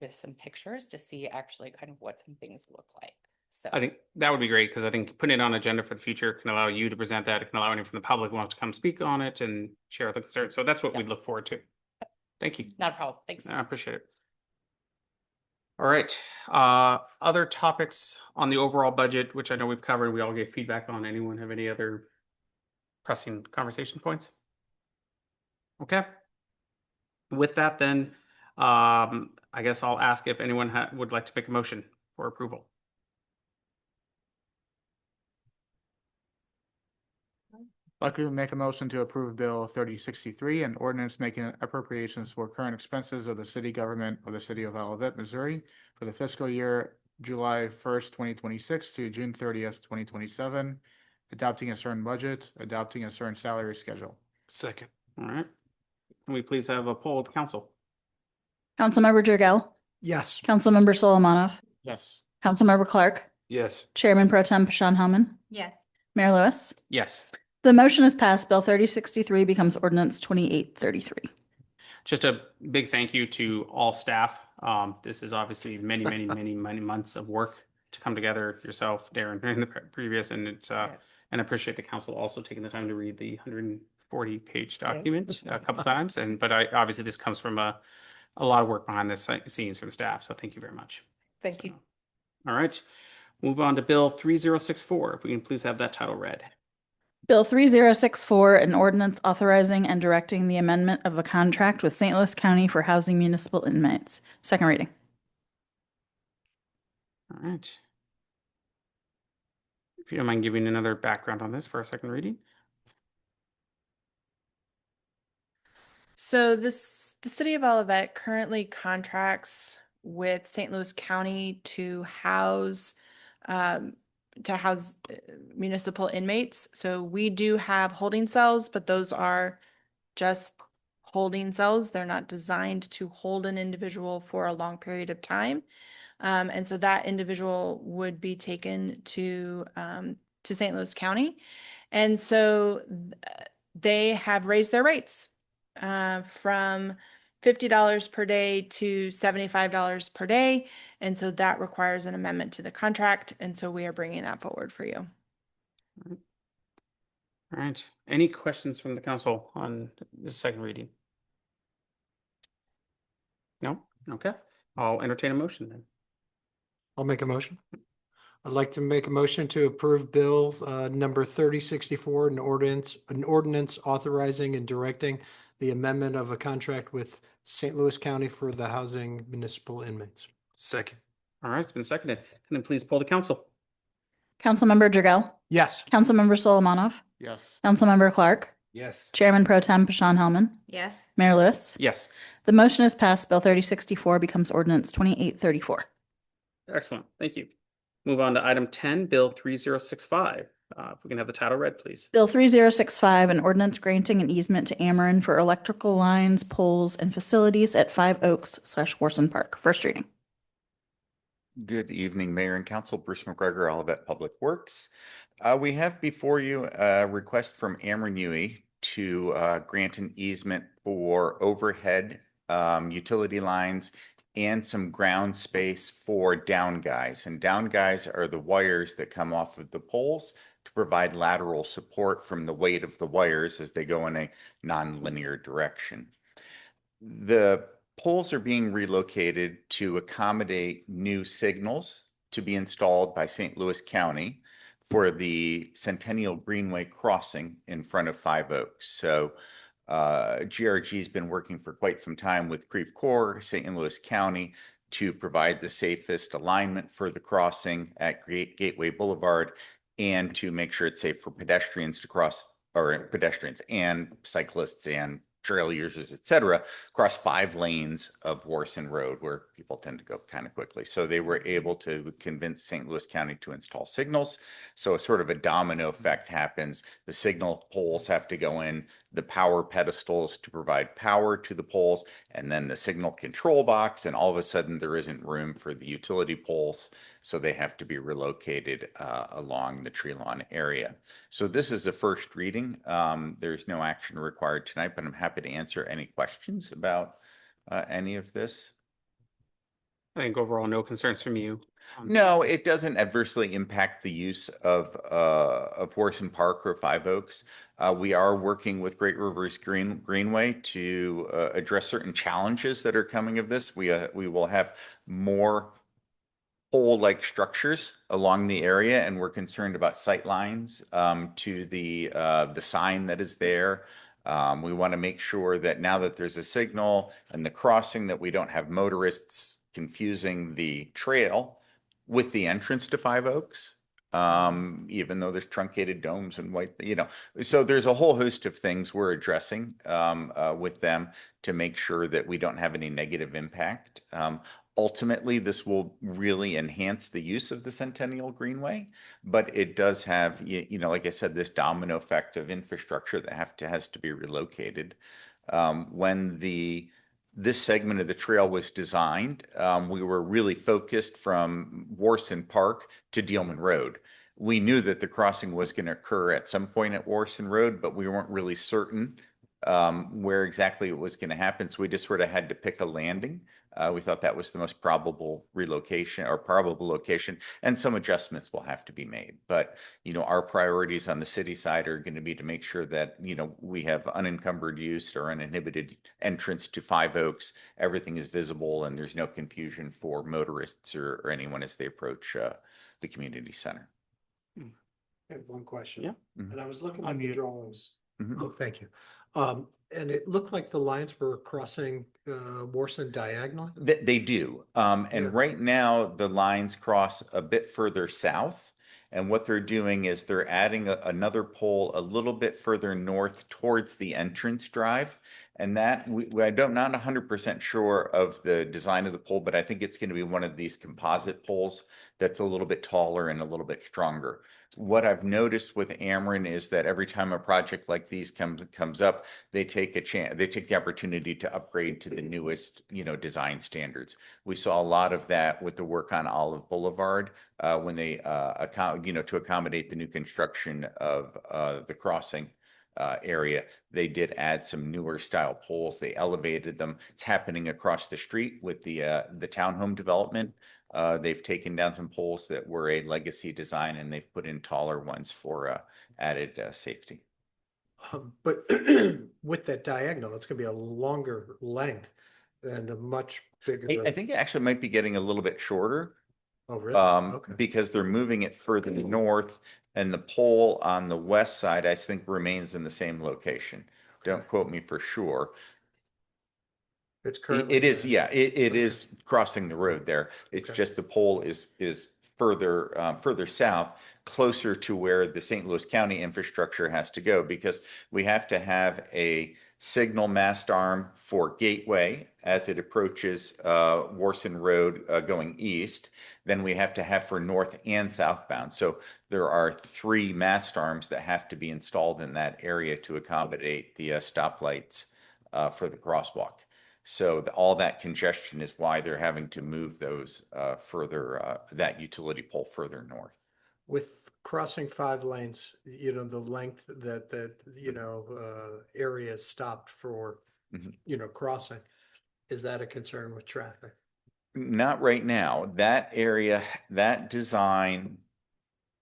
with some pictures to see actually kind of what some things look like. So I think that would be great, because I think putting it on agenda for the future can allow you to present that. It can allow anyone from the public who wants to come speak on it and share the concerns. So that's what we'd look forward to. Thank you. not a problem. Thanks. I appreciate it. All right. Other topics on the overall budget, which I know we've covered, we all gave feedback on. Anyone have any other pressing conversation points? Okay. With that, then, I guess I'll ask if anyone would like to make a motion for approval. I'd like to make a motion to approve Bill 3063, an ordinance making appropriations for current expenses of the city government of the city of Olivet, Missouri for the fiscal year July 1st, 2026 to June 30th, 2027, adopting a certain budget, adopting a certain salary schedule. Second. All right. Can we please have a poll of the council? Councilmember Jurgel, Yes. Councilmember Solomonov, Yes. Councilmember Clark, Yes. Chairman Pro Tem Pashon Hellman, Yes. Mayor Lewis. Yes. The motion is passed. Bill 3063 becomes ordinance 2833. Just a big thank you to all staff. This is obviously many, many, many, many months of work to come together. Yourself, Darren, and the previous, and it's and I appreciate the council also taking the time to read the 140-page document a couple times. But obviously this comes from a lot of work behind the scenes from staff. So thank you very much. Thank you. All right, move on to Bill 3064. If we can please have that title read. Bill 3064, an ordinance authorizing and directing the amendment of a contract with St. Louis County for housing municipal inmates. Second reading. All right. If you don't mind giving another background on this for a second reading. So the city of Olivet currently contracts with St. Louis County to house municipal inmates. So we do have holding cells, but those are just holding cells. They're not designed to hold an individual for a long period of time. And so that individual would be taken to St. Louis County. And so they have raised their rates from $50 per day to $75 per day. And so that requires an amendment to the contract. And so we are bringing that forward for you. All right. Any questions from the council on this second reading? No? Okay. I'll entertain a motion then. I'll make a motion. I'd like to make a motion to approve Bill number 3064, an ordinance authorizing and directing the amendment of a contract with St. Louis County for the housing municipal inmates. Second. All right, it's been seconded. And then please poll the council. Councilmember Jagel, Yes. Councilmember Solomonov, Yes. Councilmember Clark, Yes. Chairman Pro Tem Pashon Hellman, Yes. Mayor Lewis. Yes. The motion is passed. Bill 3064 becomes ordinance 2834. Excellent. Thank you. Move on to item 10, Bill 3065. If we can have the title read, please. Bill 3065, an ordinance granting an easement to Ameren for electrical lines, poles, and facilities at 5 Oaks/Warson Park. First reading. Good evening, Mayor and Council. Bruce McGregor, Olivet Public Works. We have before you a request from Ameren UE to grant an easement for overhead utility lines and some ground space for down guys. And down guys are the wires that come off of the poles to provide lateral support from the weight of the wires as they go in a non-linear direction. The poles are being relocated to accommodate new signals to be installed by St. Louis County for the Centennial Greenway crossing in front of 5 Oaks. So GRG has been working for quite some time with Creve Coeur, St. Louis County to provide the safest alignment for the crossing at Gateway Boulevard and to make sure it's safe for pedestrians to cross, or pedestrians and cyclists and trail users, et cetera, across 5 lanes of Warson Road where people tend to go kind of quickly. So they were able to convince St. Louis County to install signals. So sort of a domino effect happens. The signal poles have to go in, the power pedestals to provide power to the poles, and then the signal control box. And all of a sudden there isn't room for the utility poles. So they have to be relocated along the tree lawn area. So this is a first reading. There's no action required tonight, but I'm happy to answer any questions about any of this. I think overall, no concerns from you. No, it doesn't adversely impact the use of Warson Park or 5 Oaks. We are working with Great Rivers Greenway to address certain challenges that are coming of this. We will have more pole-like structures along the area, and we're concerned about sight lines to the sign that is there. We want to make sure that now that there's a signal and the crossing, that we don't have motorists confusing the trail with the entrance to 5 Oaks, even though there's truncated domes and white, so there's a whole host of things we're addressing with them to make sure that we don't have any negative impact. Ultimately, this will really enhance the use of the Centennial Greenway, but it does have, like I said, this domino effect of infrastructure that has to be relocated. When this segment of the trail was designed, we were really focused from Warson Park to Dealman Road. We knew that the crossing was going to occur at some point at Warson Road, but we weren't really certain where exactly it was going to happen. So we just sort of had to pick a landing. We thought that was the most probable relocation or probable location, and some adjustments will have to be made. But, our priorities on the city side are going to be to make sure that, we have unencumbered use or uninhibited entrance to 5 Oaks. Everything is visible and there's no confusion for motorists or anyone as they approach the community center. I have one question. Yeah. And I was looking at the drawings. Mhm. Oh, thank you. And it looked like the lines were crossing Warson diagonally. They do. And Yeah. right now, the lines cross a bit further south. And what they're doing is they're adding another pole a little bit further north towards the entrance drive. And that, I'm not 100% sure of the design of the pole, but I think it's going to be one of these composite poles that's a little bit taller and a little bit stronger. What I've noticed with Ameren is that every time a project like these comes up, they take the opportunity to upgrade to the newest, design standards. We saw a lot of that with the work on Olive Boulevard when they to accommodate the new construction of the crossing area. They did add some newer style poles. They elevated them. It's happening across the street with the townhome development. They've taken down some poles that were a legacy design, and they've put in taller ones for added safety. But with that diagonal, it's going to be a longer length and a much bigger. I think it actually might be getting a little bit shorter. Oh, really? Okay. Because they're moving it further north, and the pole on the west side, I think, remains in the same location. Don't quote me for sure. It's currently. It is, yeah, it is crossing the road there. It's Okay. just the pole is further south, closer to where the St. Louis County infrastructure has to go, because we have to have a signal mast arm for Gateway as it approaches Warson Road going east. Then we have to have for north and southbound. So there are 3 mast arms that have to be installed in that area to accommodate the stoplights for the crosswalk. So all that congestion is why they're having to move those further, that utility pole further north. With crossing 5 lanes, you know, the length that you know, area is stopped for, Mhm. you know, crossing, is that a concern with traffic? Not right now. That area, that design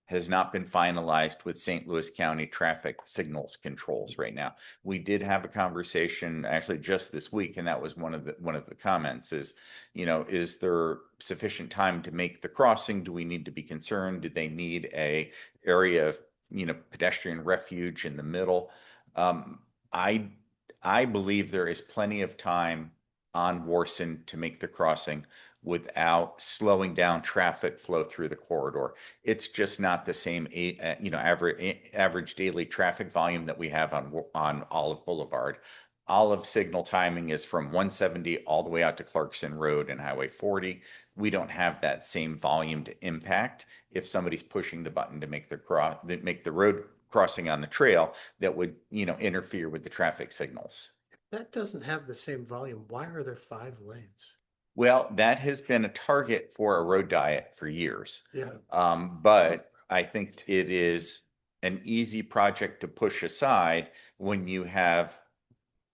has not been finalized with St. Louis County traffic signals controls right now. We did have a conversation actually just this week, and that was one of the comments is, you know, is there sufficient time to make the crossing? Do we need to be concerned? Do they need a area of, you know, pedestrian refuge in the middle? I believe there is plenty of time on Warson to make the crossing without slowing down traffic flow through the corridor. It's just not the same, you know, average daily traffic volume that we have on Olive Boulevard. Olive signal timing is from 170 all the way out to Clarkson Road and Highway 40. We don't have that same volume to impact if somebody's pushing the button to make the road crossing on the trail that would, you know, interfere with the traffic signals. That doesn't have the same volume. Why are there 5 lanes? Well, that has been a target for a road diet for years. Yeah. But I think it is an easy project to push aside when you have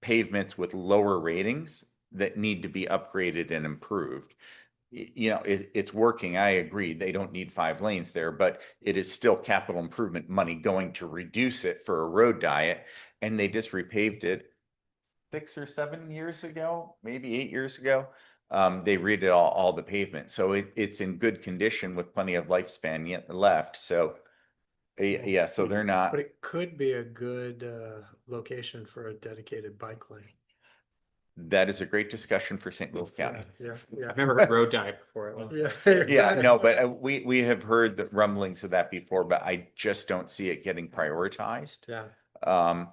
pavements with lower ratings that need to be upgraded and improved. You know, it's working. I agree. They don't need 5 lanes there, but it is still capital improvement money going to reduce it for a road diet. And they just repaved it 6 or 7 years ago, maybe 8 years ago. They redid all the pavement. So it's in good condition with plenty of lifespan yet left. So yeah, so they're not. But it could be a good location for a dedicated bike lane. That is a great discussion for St. Louis County. Yeah, yeah. I've never heard road diet before. Yeah. Yeah, no, but we have heard the rumblings of that before, but I just don't see it getting prioritized. Yeah.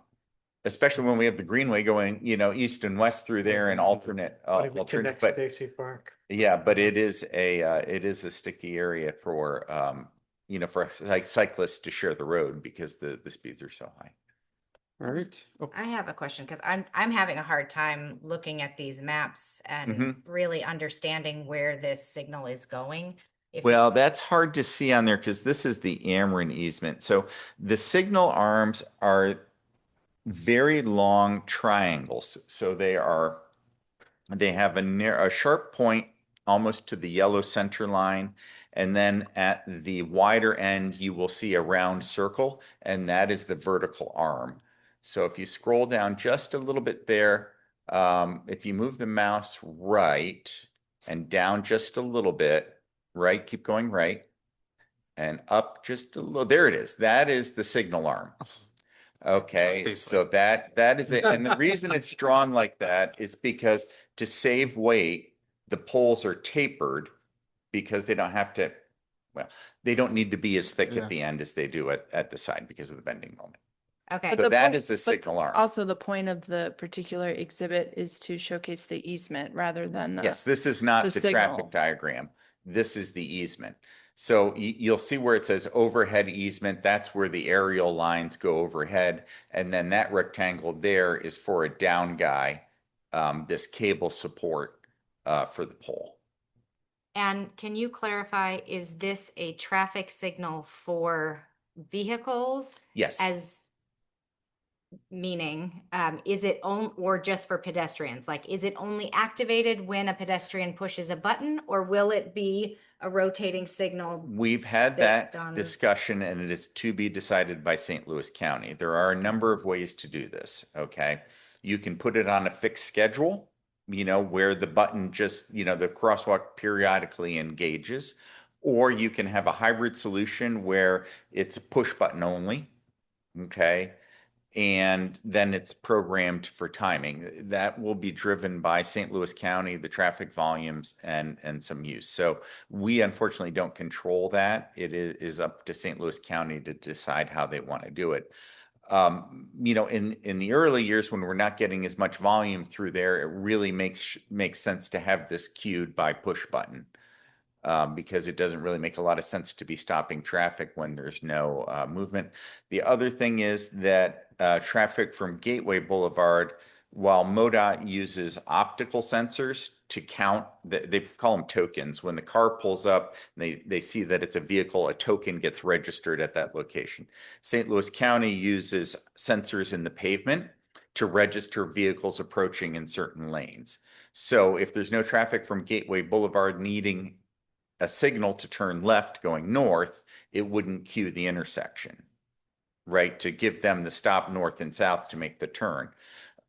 Especially when we have the Greenway going, you know, east and west through there and alternate, But if it connects but Stacy Park. yeah, but it is a sticky area for, you know, for like cyclists to share the road because the speeds are so high. All right. Oh, I have a question because I'm having a hard time looking at these maps and Mhm. really understanding where this signal is going. If- Well, that's hard to see on there because this is the Ameren easement. So the signal arms are very long triangles. So they have a sharp point almost to the yellow center line. And then at the wider end, you will see a round circle, and that is the vertical arm. So if you scroll down just a little bit there, if you move the mouse right and down just a little bit, right, keep going right, and up just a little, there it is. That is the signal arm. Okay, so that is it. And the reason it's drawn like that is because to save weight, the poles are tapered because they don't have to, well, they don't need to be as thick Yeah. at the end as they do at the side because of the bending moment. Okay. So that is the signal arm. Also, the point of the particular exhibit is to showcase the easement rather than the. Yes, this is not the the signal. traffic diagram. This is the easement. So you'll see where it says overhead easement, that's where the aerial lines go overhead. And then that rectangle there is for a down guy, this cable support for the pole. And can you clarify, is this a traffic signal for vehicles? Yes. As meaning, is it on, or just for pedestrians? Like, is it only activated when a pedestrian pushes a button, or will it be a rotating signal? We've had based that on- discussion and it is to be decided by St. Louis County. There are a number of ways to do this, okay? You can put it on a fixed schedule, you know, where the button just, you know, the crosswalk periodically engages, or you can have a hybrid solution where it's a push button only, okay? and then it's programmed for timing. That will be driven by St. Louis County, the traffic volumes, and some use. So we unfortunately don't control that. It is up to St. Louis County to decide how they want to do it. You know, in the early years when we're not getting as much volume through there, it really makes sense to have this queued by push button. Because it doesn't really make a lot of sense to be stopping traffic when there's no movement. The other thing is that traffic from Gateway Boulevard, while MoDOT uses optical sensors to count, they call them tokens. When the car pulls up, they see that it's a vehicle, a token gets registered at that location. St. Louis County uses sensors in the pavement to register vehicles approaching in certain lanes. So if there's no traffic from Gateway Boulevard needing a signal to turn left going north, it wouldn't cue the intersection, right? To give them the stop north and south to make the turn.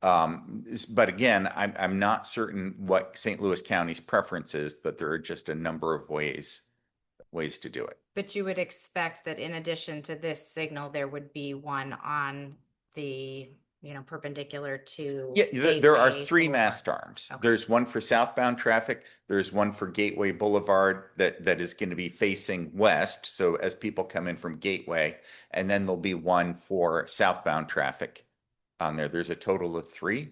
But again, I'm not certain what St. Louis County's preference is, but there are just a number of ways to do it. But you would expect that in addition to this signal, there would be one on the, you know, perpendicular to. Yeah, there are Gateway 3 Boulevard. mast arms. Okay. There's one for southbound traffic. There's one for Gateway Boulevard that is going to be facing west. So as people come in from Gateway, and then there'll be one for southbound traffic on there. There's a total of 3.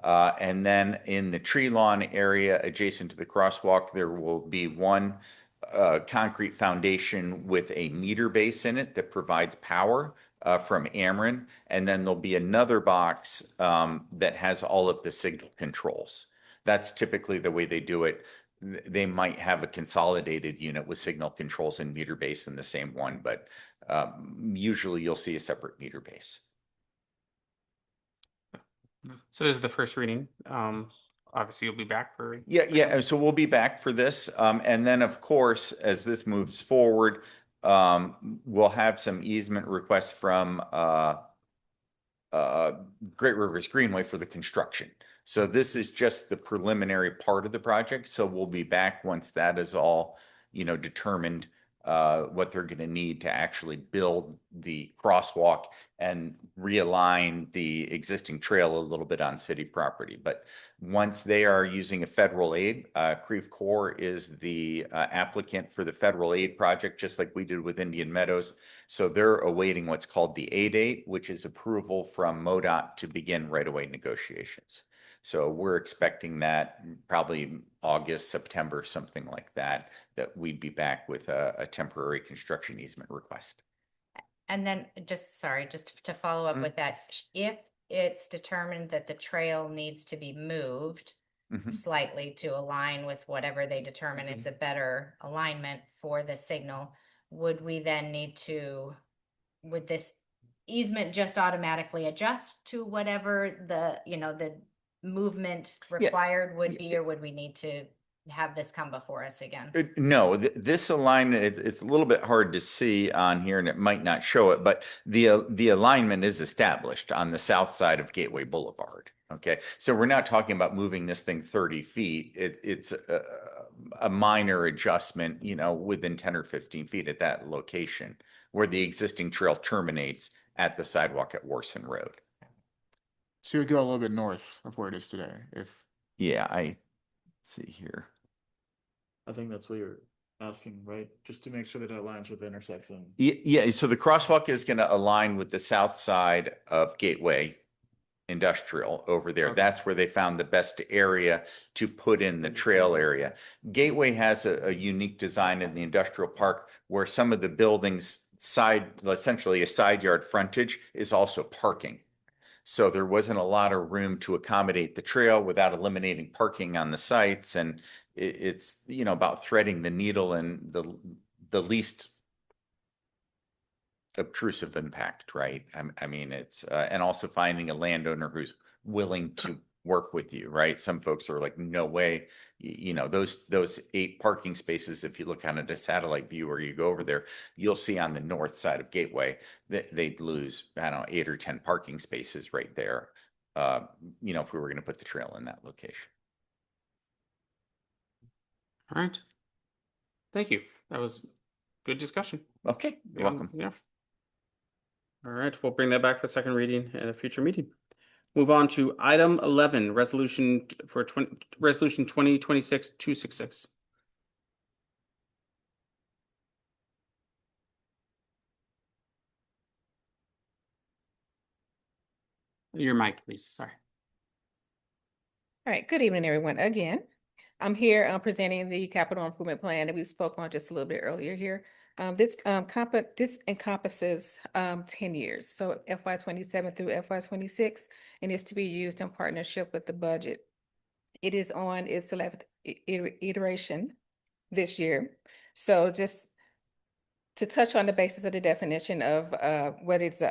And then in the tree lawn area adjacent to the crosswalk, there will be one concrete foundation with a meter base in it that provides power from Ameren, and then there'll be another box that has all of the signal controls. That's typically the way they do it. They might have a consolidated unit with signal controls and meter base in the same one, but usually you'll see a separate meter base. So this is the first reading. Obviously you'll be back for. Yeah. So we'll be back for this. And then of course, as this moves forward, we'll have some easement requests from Great Rivers Greenway for the construction. So this is just the preliminary part of the project. So we'll be back once that is all, you know, determined what they're going to need to actually build the crosswalk and realign the existing trail a little bit on city property. But once they are using a federal aid, Creve Corps is the applicant for the federal aid project, just like we did with Indian Meadows. So they're awaiting what's called the A-Date, which is approval from MoDOT to begin right-of-way negotiations. So we're expecting that probably August, September, something like that, that we'd be back with a temporary construction easement request. And then just to follow up with that, if it's determined that the trail needs to be moved slightly to align with whatever they determine is a better alignment for the signal, would we then would this easement just automatically adjust to whatever the, you know, the movement required would be, or would we need to have this come before us again? No, this alignment, it's a little bit hard to see on here and it might not show it, but the alignment is established on the south side of Gateway Boulevard. Okay, so we're not talking about moving this thing 30 feet. It's a minor adjustment, you know, within 10 or 15 feet at that location where the existing trail terminates at the sidewalk at Warson Road. So you would go a little bit north of where it is today, if. Yeah, let's see here. I think that's what you're asking, right? Just to make sure that it aligns with the intersection. Yeah, so the crosswalk is going to align with the south side of Gateway Industrial over there. Okay. That's where they found the best area to put in the trail area. Gateway has a unique design in the industrial park where some of the buildings essentially a side yard frontage is also parking. So there wasn't a lot of room to accommodate the trail without eliminating parking on the sites. And it's, you know, about threading the needle and the least obtrusive impact, right? I mean, it's, and also finding a landowner who's willing to work with you, right? Some folks are like, no way, you know, those 8 parking spaces, if you look on a satellite view or you go over there, you'll see on the north side of Gateway that they'd lose, I don't know, 8 or 10 parking spaces right there, you know, if we were going to put the trail in that location. All right. Thank you. That was good discussion. Okay, you're welcome. Yeah. All right, we'll bring that back for second reading at a future meeting. Move on to item 11, resolution 2026-266. Your mic, please. Sorry. All right, good evening, everyone. Again, I'm here presenting the capital improvement plan that we spoke on just a little bit earlier here. This encompasses 10 years, so FY 27 through FY 26, and is to be used in partnership with the budget. It is on its 11th iteration this year. So just to touch on the basis of the definition of what is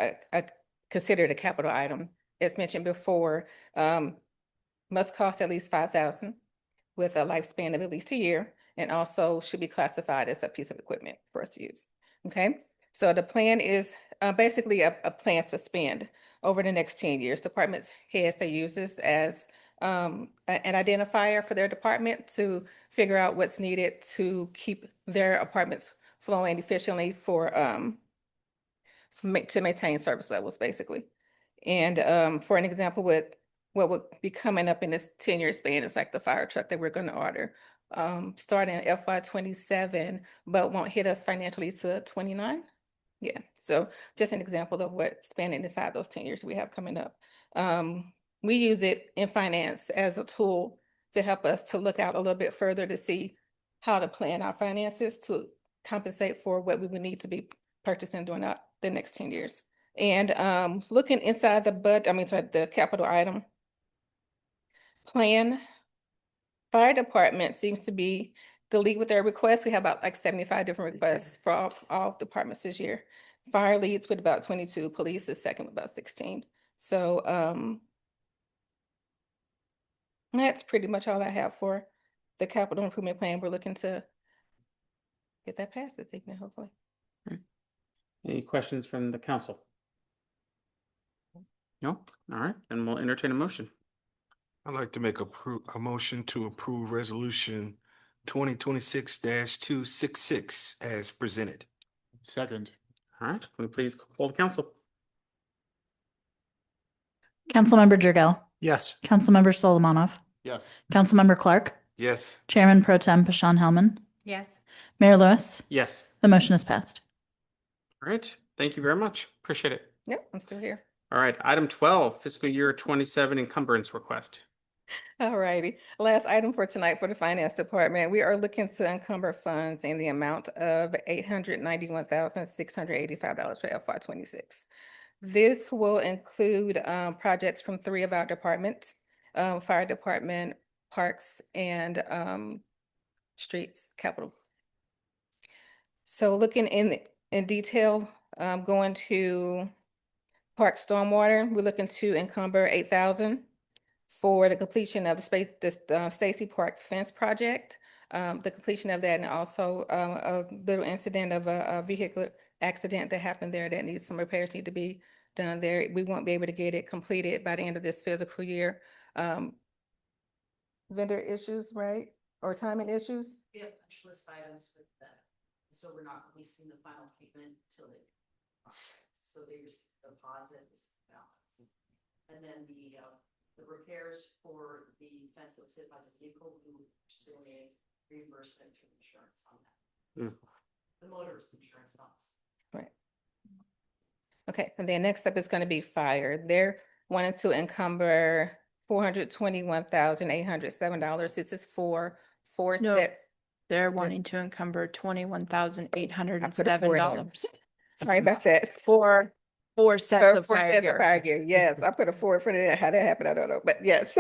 considered a capital item, as mentioned before, must cost at least $5,000 with a lifespan of at least a year, and also should be classified as a piece of equipment for us to use. Okay, so the plan is basically a plan to spend over the next 10 years. Departments heads they use this as an identifier for their department to figure out what's needed to keep their apartments flowing efficiently for to maintain service levels, basically. And for an example, what would be coming up in this 10-year span is like the fire truck that we're going to order starting in FY 27, but won't hit us financially to 29. Yeah, so just an example of what spanning inside those 10 years we have coming up. We use it in finance as a tool to help us to look out a little bit further to see how to plan our finances to compensate for what we would need to be purchasing during the next 10 years. And looking inside the capital item plan, fire department seems to be the lead with their requests. We have about like 75 different requests for all departments this year. Fire leads with about 22, police is second with about 16. So that's pretty much all I have for the capital improvement plan. We're looking to get that passed this evening, hopefully. Any questions from the council? No? All right, then we'll entertain a motion. I'd like to make a motion to approve resolution 2026-266 as presented. Second. All right, can we please poll the council? Councilmember Jurgel. Yes. Councilmember Solomonov. Yes. Councilmember Clark. Yes. Chairman Pro Tem Pashon Hellman. Yes. Mayor Lewis. Yes. The motion is passed. All right, thank you very much. Appreciate it. Yep, I'm still here. All right, item 12, fiscal year 27 encumbrance request. All righty. Last item for tonight for the finance department. We are looking to encumber funds in the amount of $891,685 for FY 26. This will include projects from 3 of our departments, fire department, parks, and streets capital. So looking in detail, going to park stormwater, we're looking to encumber $8,000 for the completion of the Stacy Park fence project, the completion of that, and also a little incident of a vehicular accident that happened there that needs some repairs need to be done there. We won't be able to get it completed by the end of this fiscal year. Vendor issues, right? Or timing issues? We have punch list items with that, so we're not releasing the final payment until they. So there's deposit, balance, and then the repairs for the fence that was hit by the vehicle, we were still a reimbursement through insurance on that. The motorist insurance on us. Right. Okay, and then next up is going to be fire. They're wanting to encumber $421,807. This is for 4 No, sets. they're wanting to encumber $21,807 Sorry about that. for 4 sets of For fire sets of gear. fire gear. Yes, I put a 4 in front of that. How that happened, I don't know, but yes,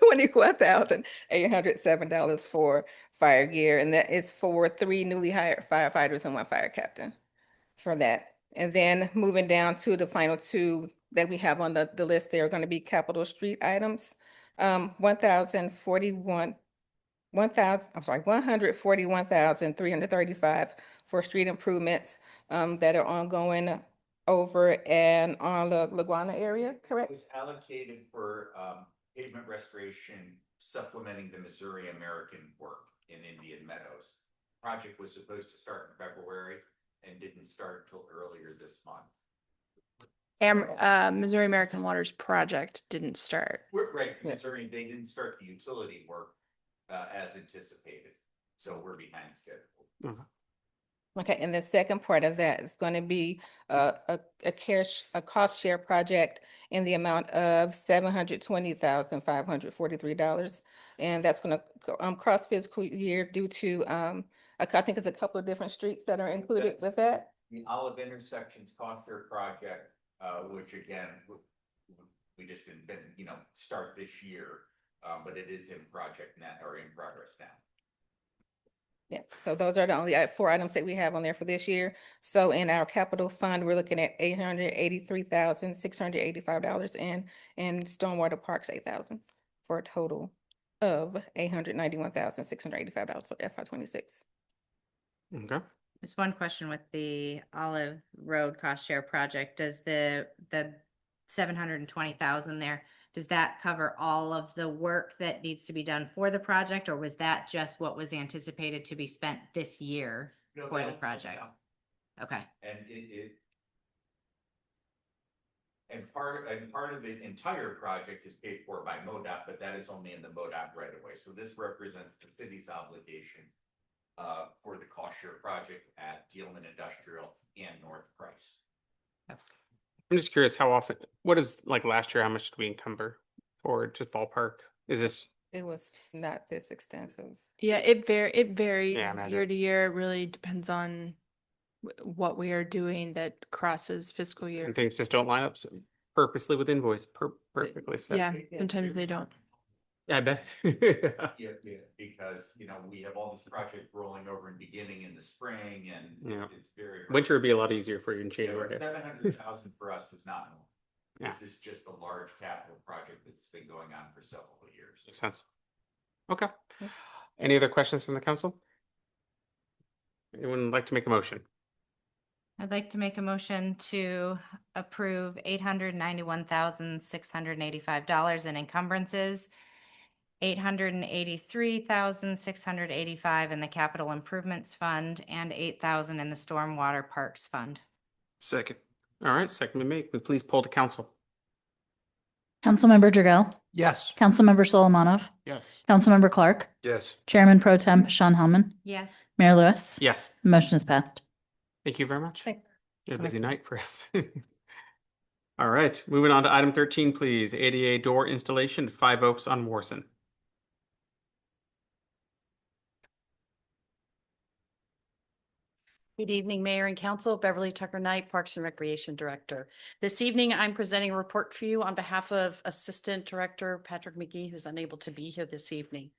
$21,807 for fire gear, and that is for 3 newly hired firefighters and 1 fire captain for that. And then moving down to the final 2 that we have on the list, they are going to be capital street items. $141,335 for street improvements that are ongoing over and on the Laguana area, It correct? was allocated for pavement restoration supplementing the Missouri American work in Indian Meadows. Project was supposed to start in February and didn't start until earlier this month. Missouri American Waters project didn't start. We're right, Yeah. Missouri, they didn't start the utility work as anticipated, so we're behind schedule. Okay, and the second part of that is going to be a cost share project in the amount of $720,543. And that's going to cross fiscal year due to I think it's a couple of different streets that are included with that. The Olive Intersections Cost Share Project, which again, we just didn't, start this year, but it is in project now or in progress now. Yeah, so those are the only 4 items that we have on there for this year. So in our capital fund, we're looking at $883,685 and Stormwater Parks 8,000 for a total of $891,685 for FY26. Okay. Just one question with the Olive Road cost share project. Does the 720,000 there, does that cover all of the work that needs to be done for the project, or was that just what was anticipated to be spent this year No, for the that'll- project? Okay. And and part of the entire project is paid for by MoDOT, but that is only in the MoDOT right away. So this represents the city's obligation for the cost share project at Dealman Industrial and North Price. I'm just curious how often, what is like last year, how much did we encumber or just ballpark? Is this, It was not this extensive. Yeah, it varied Yeah, I imagine. year to year. It really depends on what we are doing that crosses fiscal year. and things just don't line up purposely with invoice perfectly. So Yeah, sometimes they don't. Yeah, I bet. Yeah, because, we have all this project rolling over and beginning in the spring and Yeah. it's very. Winter would be a lot easier for you in Yeah, January. 700,000 for us is not normal. Yeah. This is just a large capital project that's been going on for several years. Makes sense. Okay. Any other questions from the council? Anyone like to make a motion? I'd like to make a motion to approve $891,685 in encumbrances, $883,685 in the Capital Improvements Fund, and $8,000 in the Stormwater Parks Fund. Second. All right, second we make, please poll to council. Councilmember Jagel, Yes. Councilmember Solomonov, Yes. Councilmember Clark, Yes. Chairman Pro Tem Sean Hellman, Yes. Mayor Lewis. Yes, The motion is passed. thank you very much. Thanks. You had a busy night for us. All right, moving on to item 13, please. ADA door installation at 5 Oaks on Warson. Good evening, Mayor and Council. Beverly Tucker Knight, Parks and Recreation Director. This evening, I'm presenting a report for you on behalf of Assistant Director Patrick McGee, who's unable to be here this evening.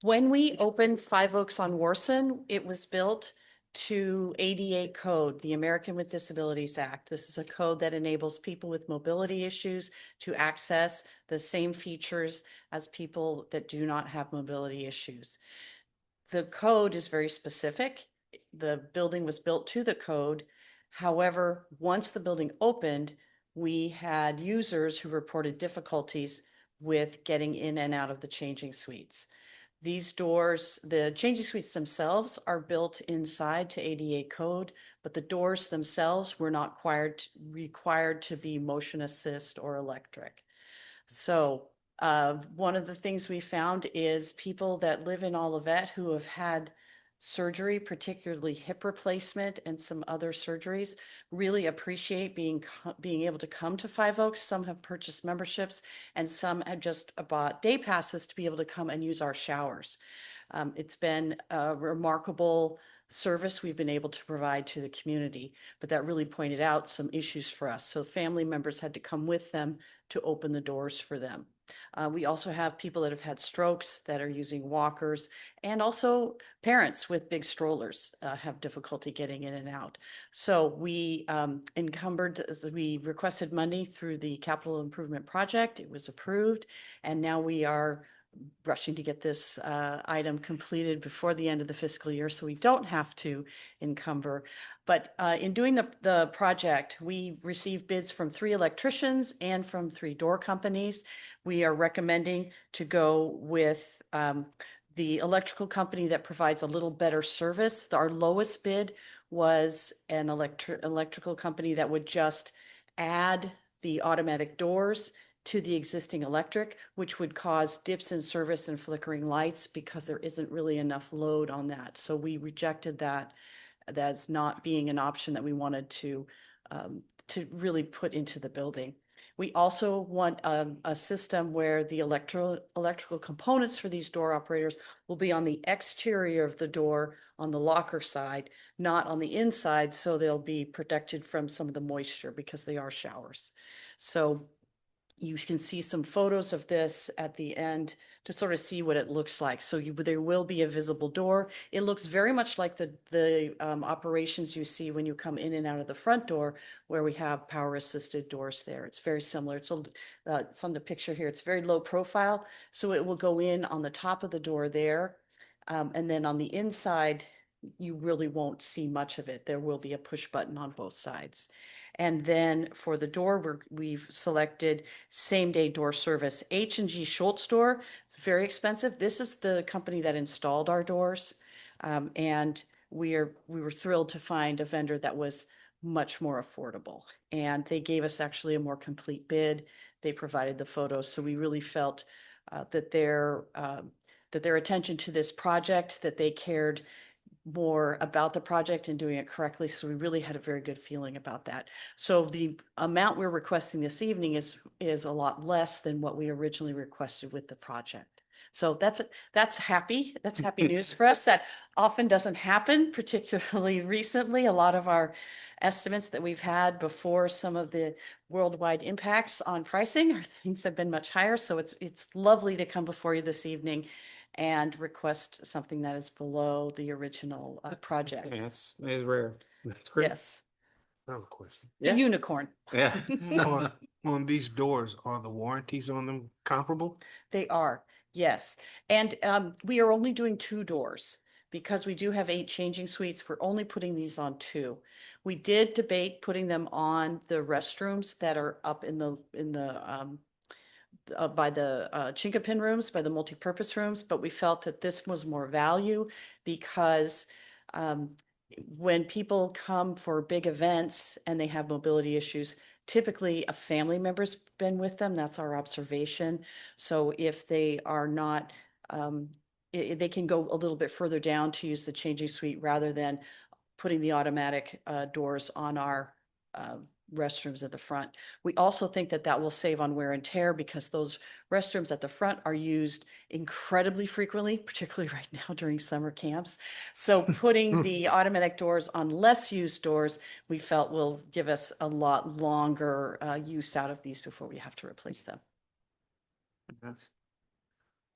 When we opened 5 Oaks on Warson, it was built to ADA code, the American with Disabilities Act. This is a code that enables people with mobility issues to access the same features as people that do not have mobility issues. The code is very specific. The building was built to the code. However, once the building opened, we had users who reported difficulties with getting in and out of the changing suites. These doors, the changing suites themselves are built inside to ADA code, but the doors themselves were not required to be motion assist or electric. So one of the things we found is people that live in Olivet who have had surgery, particularly hip replacement and some other surgeries, really appreciate being able to come to 5 Oaks. Some have purchased memberships and some have just bought day passes to be able to come and use our showers. It's been a remarkable service we've been able to provide to the community, but that really pointed out some issues for us. So family members had to come with them to open the doors for them. We also have people that have had strokes that are using walkers, and also parents with big strollers have difficulty getting in and out. So we we requested money through the Capital Improvement Project. It was approved, and now we are rushing to get this item completed before the end of the fiscal year, so we don't have to encumber. But in doing the project, we received bids from 3 electricians and from 3 door companies. We are recommending to go with the electrical company that provides a little better service. Our lowest bid was an electrical company that would just add the automatic doors to the existing electric, which would cause dips in service and flickering lights because there isn't really enough load on that. So we rejected that as not being an option that we wanted to really put into the building. We also want a system where the electrical components for these door operators will be on the exterior of the door on the locker side, not on the inside, so they'll be protected from some of the moisture because they are showers. So you can see some photos of this at the end to sort of see what it looks like. So there will be a visible door. It looks very much like the operations you see when you come in and out of the front door, where we have power assisted doors there. It's very similar. It's on the picture here. It's very low profile. So it will go in on the top of the door there. And then on the inside, you really won't see much of it. There will be a push button on both sides. And then for the door, we've selected same day door service. H&G Schultz door, it's very expensive. This is the company that installed our doors. And we were thrilled to find a vendor that was much more affordable. And they gave us actually a more complete bid. They provided the photos. So we really felt that their attention to this project, that they cared more about the project and doing it correctly. So we really had a very good feeling about that. So the amount we're requesting this evening is a lot less than what we originally requested with the project. So that's happy news for us. That often doesn't happen, particularly recently. A lot of our estimates that we've had before some of the worldwide impacts on pricing, our things have been much higher. So it's lovely to come before you this evening and request something that is below the original project. Yes, it is rare. That's great. Yes, I have a question. a unicorn. Yeah. On these doors, are the warranties on them comparable? They are, yes. And we are only doing 2 doors because we do have 8 changing suites. We're only putting these on 2. We did debate putting them on the restrooms that are up in the by the Chinkapin rooms, by the multipurpose rooms, but we felt that this was more value because when people come for big events and they have mobility issues, typically a family member's been with them. That's our observation. So if they are not, they can go a little bit further down to use the changing suite rather than putting the automatic doors on our restrooms at the front. We also think that that will save on wear and tear because those restrooms at the front are used incredibly frequently, particularly right now during summer camps. So putting the automatic doors on less used doors, we felt will give us a lot longer use out of these before we have to replace them.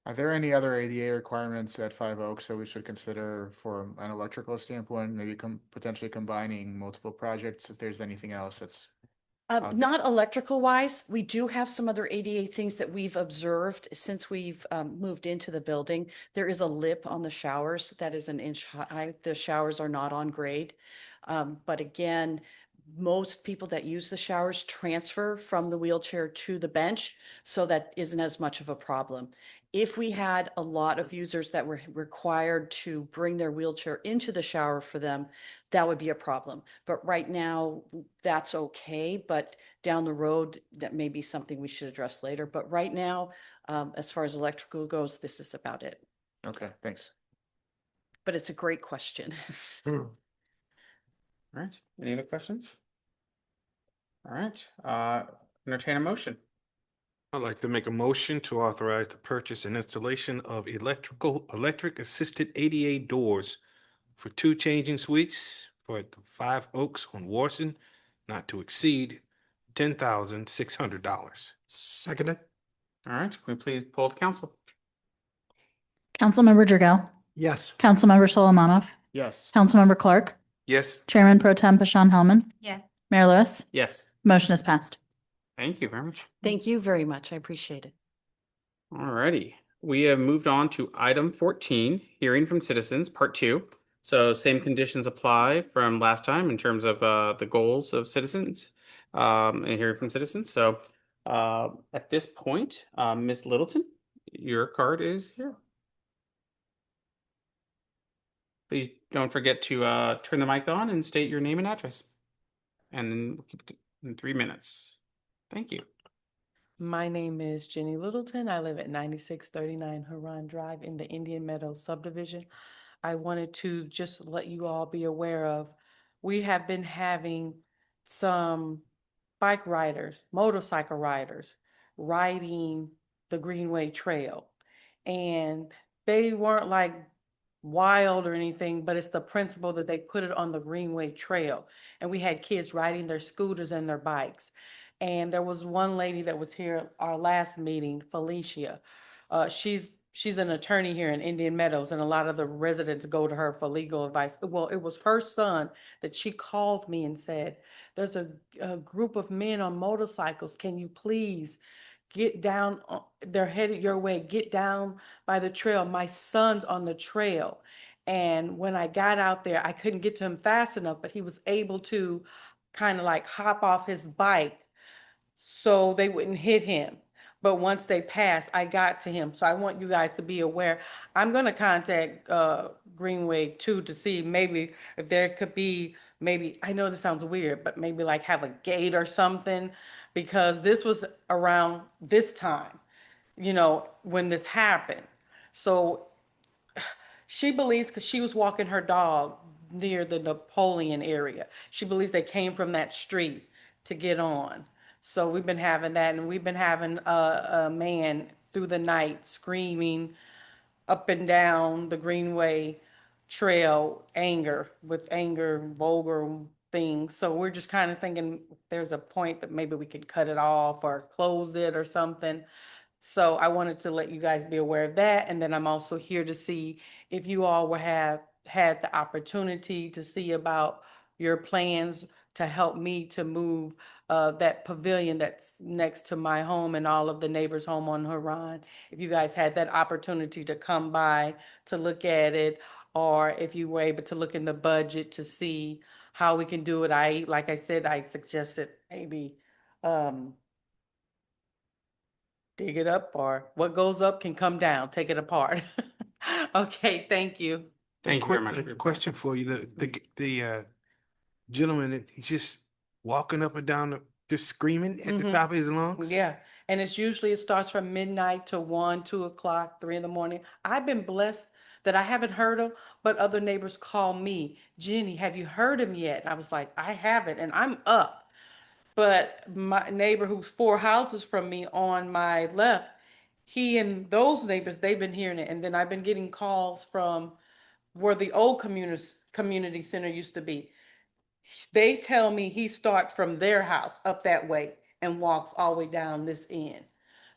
Are there any other ADA requirements at Five Oaks that we should consider from an electrical standpoint? Maybe potentially combining multiple projects, if there's anything else that's Not electrical wise. We do have some other ADA things that we've observed since we've moved into the building. There is a lip on the showers that is 1 inch high. The showers are not on grade. But again, most people that use the showers transfer from the wheelchair to the bench, so that isn't as much of a problem. If we had a lot of users that were required to bring their wheelchair into the shower for them, that would be a problem. But right now, that's okay. But down the road, that may be something we should address later. But right now, as far as electrical goes, this is about it. okay? Thanks. But it's a great question. All right. Any other questions? All right. Entertain a motion. I'd like to make a motion to authorize the purchase and installation of electric assisted ADA doors for 2 changing suites for the Five Oaks on Warson, not to exceed $10,600. Seconded. All right. Can we please poll the council? Councilmember Dragell, Yes. Councilmember Solomonov, Yes. Councilmember Clark, Yes. Chairman Pro Tem Pashon Hellman, Yes. Mayor Lewis. Yes. Motion is passed. Thank you very much. Thank you very much. I appreciate it. All righty. We have moved on to item 14, hearing from citizens, part 2. So same conditions apply from last time in terms of the goals of citizens and hearing from citizens. So at this point, Ms. Littleton, your card is here. Please don't forget to turn the mic on and state your name and address. And then we'll keep it in 3 minutes. Thank you. My name is Jenny Littleton. I live at 9639 Huron Drive in the Indian Meadows subdivision. I wanted to just let you all be aware of, we have been having some bike riders, motorcycle riders, riding the Greenway Trail. And they weren't like wild or anything, but it's the principle that they put it on the Greenway Trail. And we had kids riding their scooters and their bikes. And there was one lady that was here our last meeting, Felicia. She's an attorney here in Indian Meadows, and a lot of the residents go to her for legal advice. Well, it was her son that she called me and said, there's a group of men on motorcycles. Can you please get down? They're headed your way. Get down by the trail. My son's on the trail. And when I got out there, I couldn't get to him fast enough, but he was able to kind of like hop off his bike so they wouldn't hit him. But once they passed, I got to him. So I want you guys to be aware. I'm going to contact Greenway too to see maybe if there could be, maybe, I know this sounds weird, but maybe like have a gate or something, because this was around this time, you know, when this happened. So she believes, because she was walking her dog near the Napoleon area, she believes they came from that street to get on. So we've been having that, and we've been having a man through the night screaming up and down the Greenway Trail, with anger, vulgar things. So we're just kind of thinking there's a point that maybe we could cut it off or close it or something. So I wanted to let you guys be aware of that. And then I'm also here to see if you all would have had the opportunity to see about your plans to help me to move that pavilion that's next to my home and all of the neighbors' home on Huron. If you guys had that opportunity to come by to look at it, or if you were able to look in the budget to see how we can do it. Like I said, I suggested maybe dig it up, or what goes up can come down, take it apart. Okay, thank you. Thank you very much. A question for you. The gentleman, he's just walking up and down, just screaming at the top of his lungs? Yeah, and it starts from midnight to 1, 2 o'clock, 3 in the morning. I've been blessed that I haven't heard him, but other neighbors call me, Jenny, have you heard him yet? And I was like, I haven't, and I'm up. But my neighbor who's 4 houses from me on my left, he and those neighbors, they've been hearing it. And then I've been getting calls from where the old community center used to be. They tell me he starts from their house up that way and walks all the way down this end.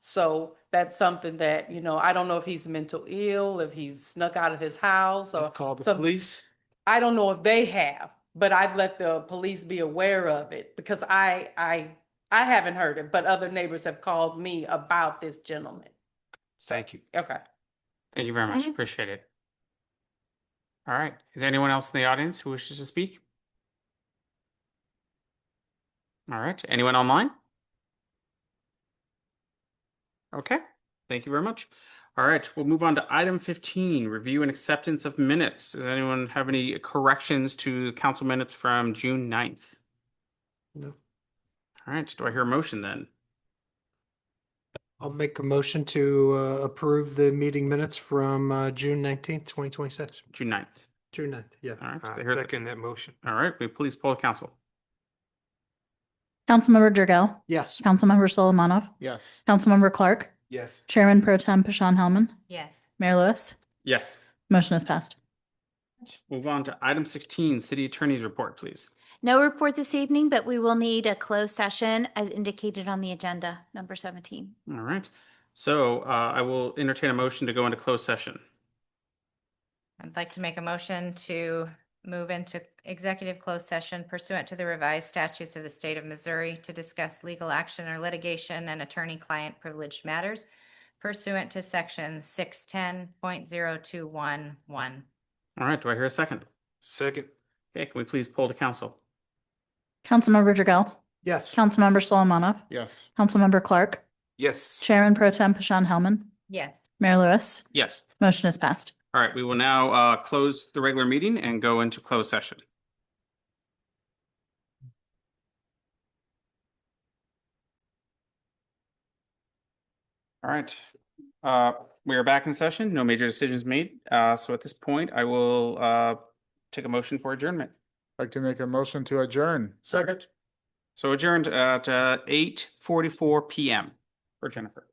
So that's something that, you know, I don't know if he's mental ill, if he's snuck out of his house or Call the something. police? I don't know if they have, but I've let the police be aware of it because I haven't heard it, but other neighbors have called me about this gentleman. Thank you. Okay. Thank you very much. Appreciate it. All right. Is there anyone else in the audience who wishes to speak? All right. Anyone online? Okay. Thank you very much. All right. We'll move on to item 15, review and acceptance of minutes. Does anyone have any corrections to council minutes from June 9th? No. All right. Do I hear a motion then? I'll make a motion to approve the meeting minutes from June 19th, 2026. June 9th. June 9th, yeah. All right. I Do I hear second that motion. All right. Will you please poll the council? Councilmember Jurgel, Yes. Councilmember Solomonov, Yes. Councilmember Clark, Yes. Chairman Pro Tem Pashon Hellman, Yes. Mayor Lewis. Yes. Motion is passed. Move on to item 16, city attorney's report, please. No report this evening, but we will need a closed session as indicated on the agenda, number 17. All right. So I will entertain a motion to go into closed session. I'd like to make a motion to move into executive closed session pursuant to the revised statutes of the state of Missouri to discuss legal action or litigation and attorney-client privileged matters pursuant to section 610.0211. All right. Do I hear a second? Second. Okay. Can we please poll the council? Councilmember Jurgel, Yes. Councilmember Solomonov, Yes. Councilmember Clark, Yes. Chairman Pro Tem Pashon Hellman, Yes. Mayor Lewis. Yes. Motion is passed. All right. We will now close the regular meeting and go into closed session. All right. We are back in session. No major decisions made. So at this point, I will take a motion for adjournment. I'd like to make a motion to adjourn. Second. So adjourned at 8:44 p.m. for Jennifer.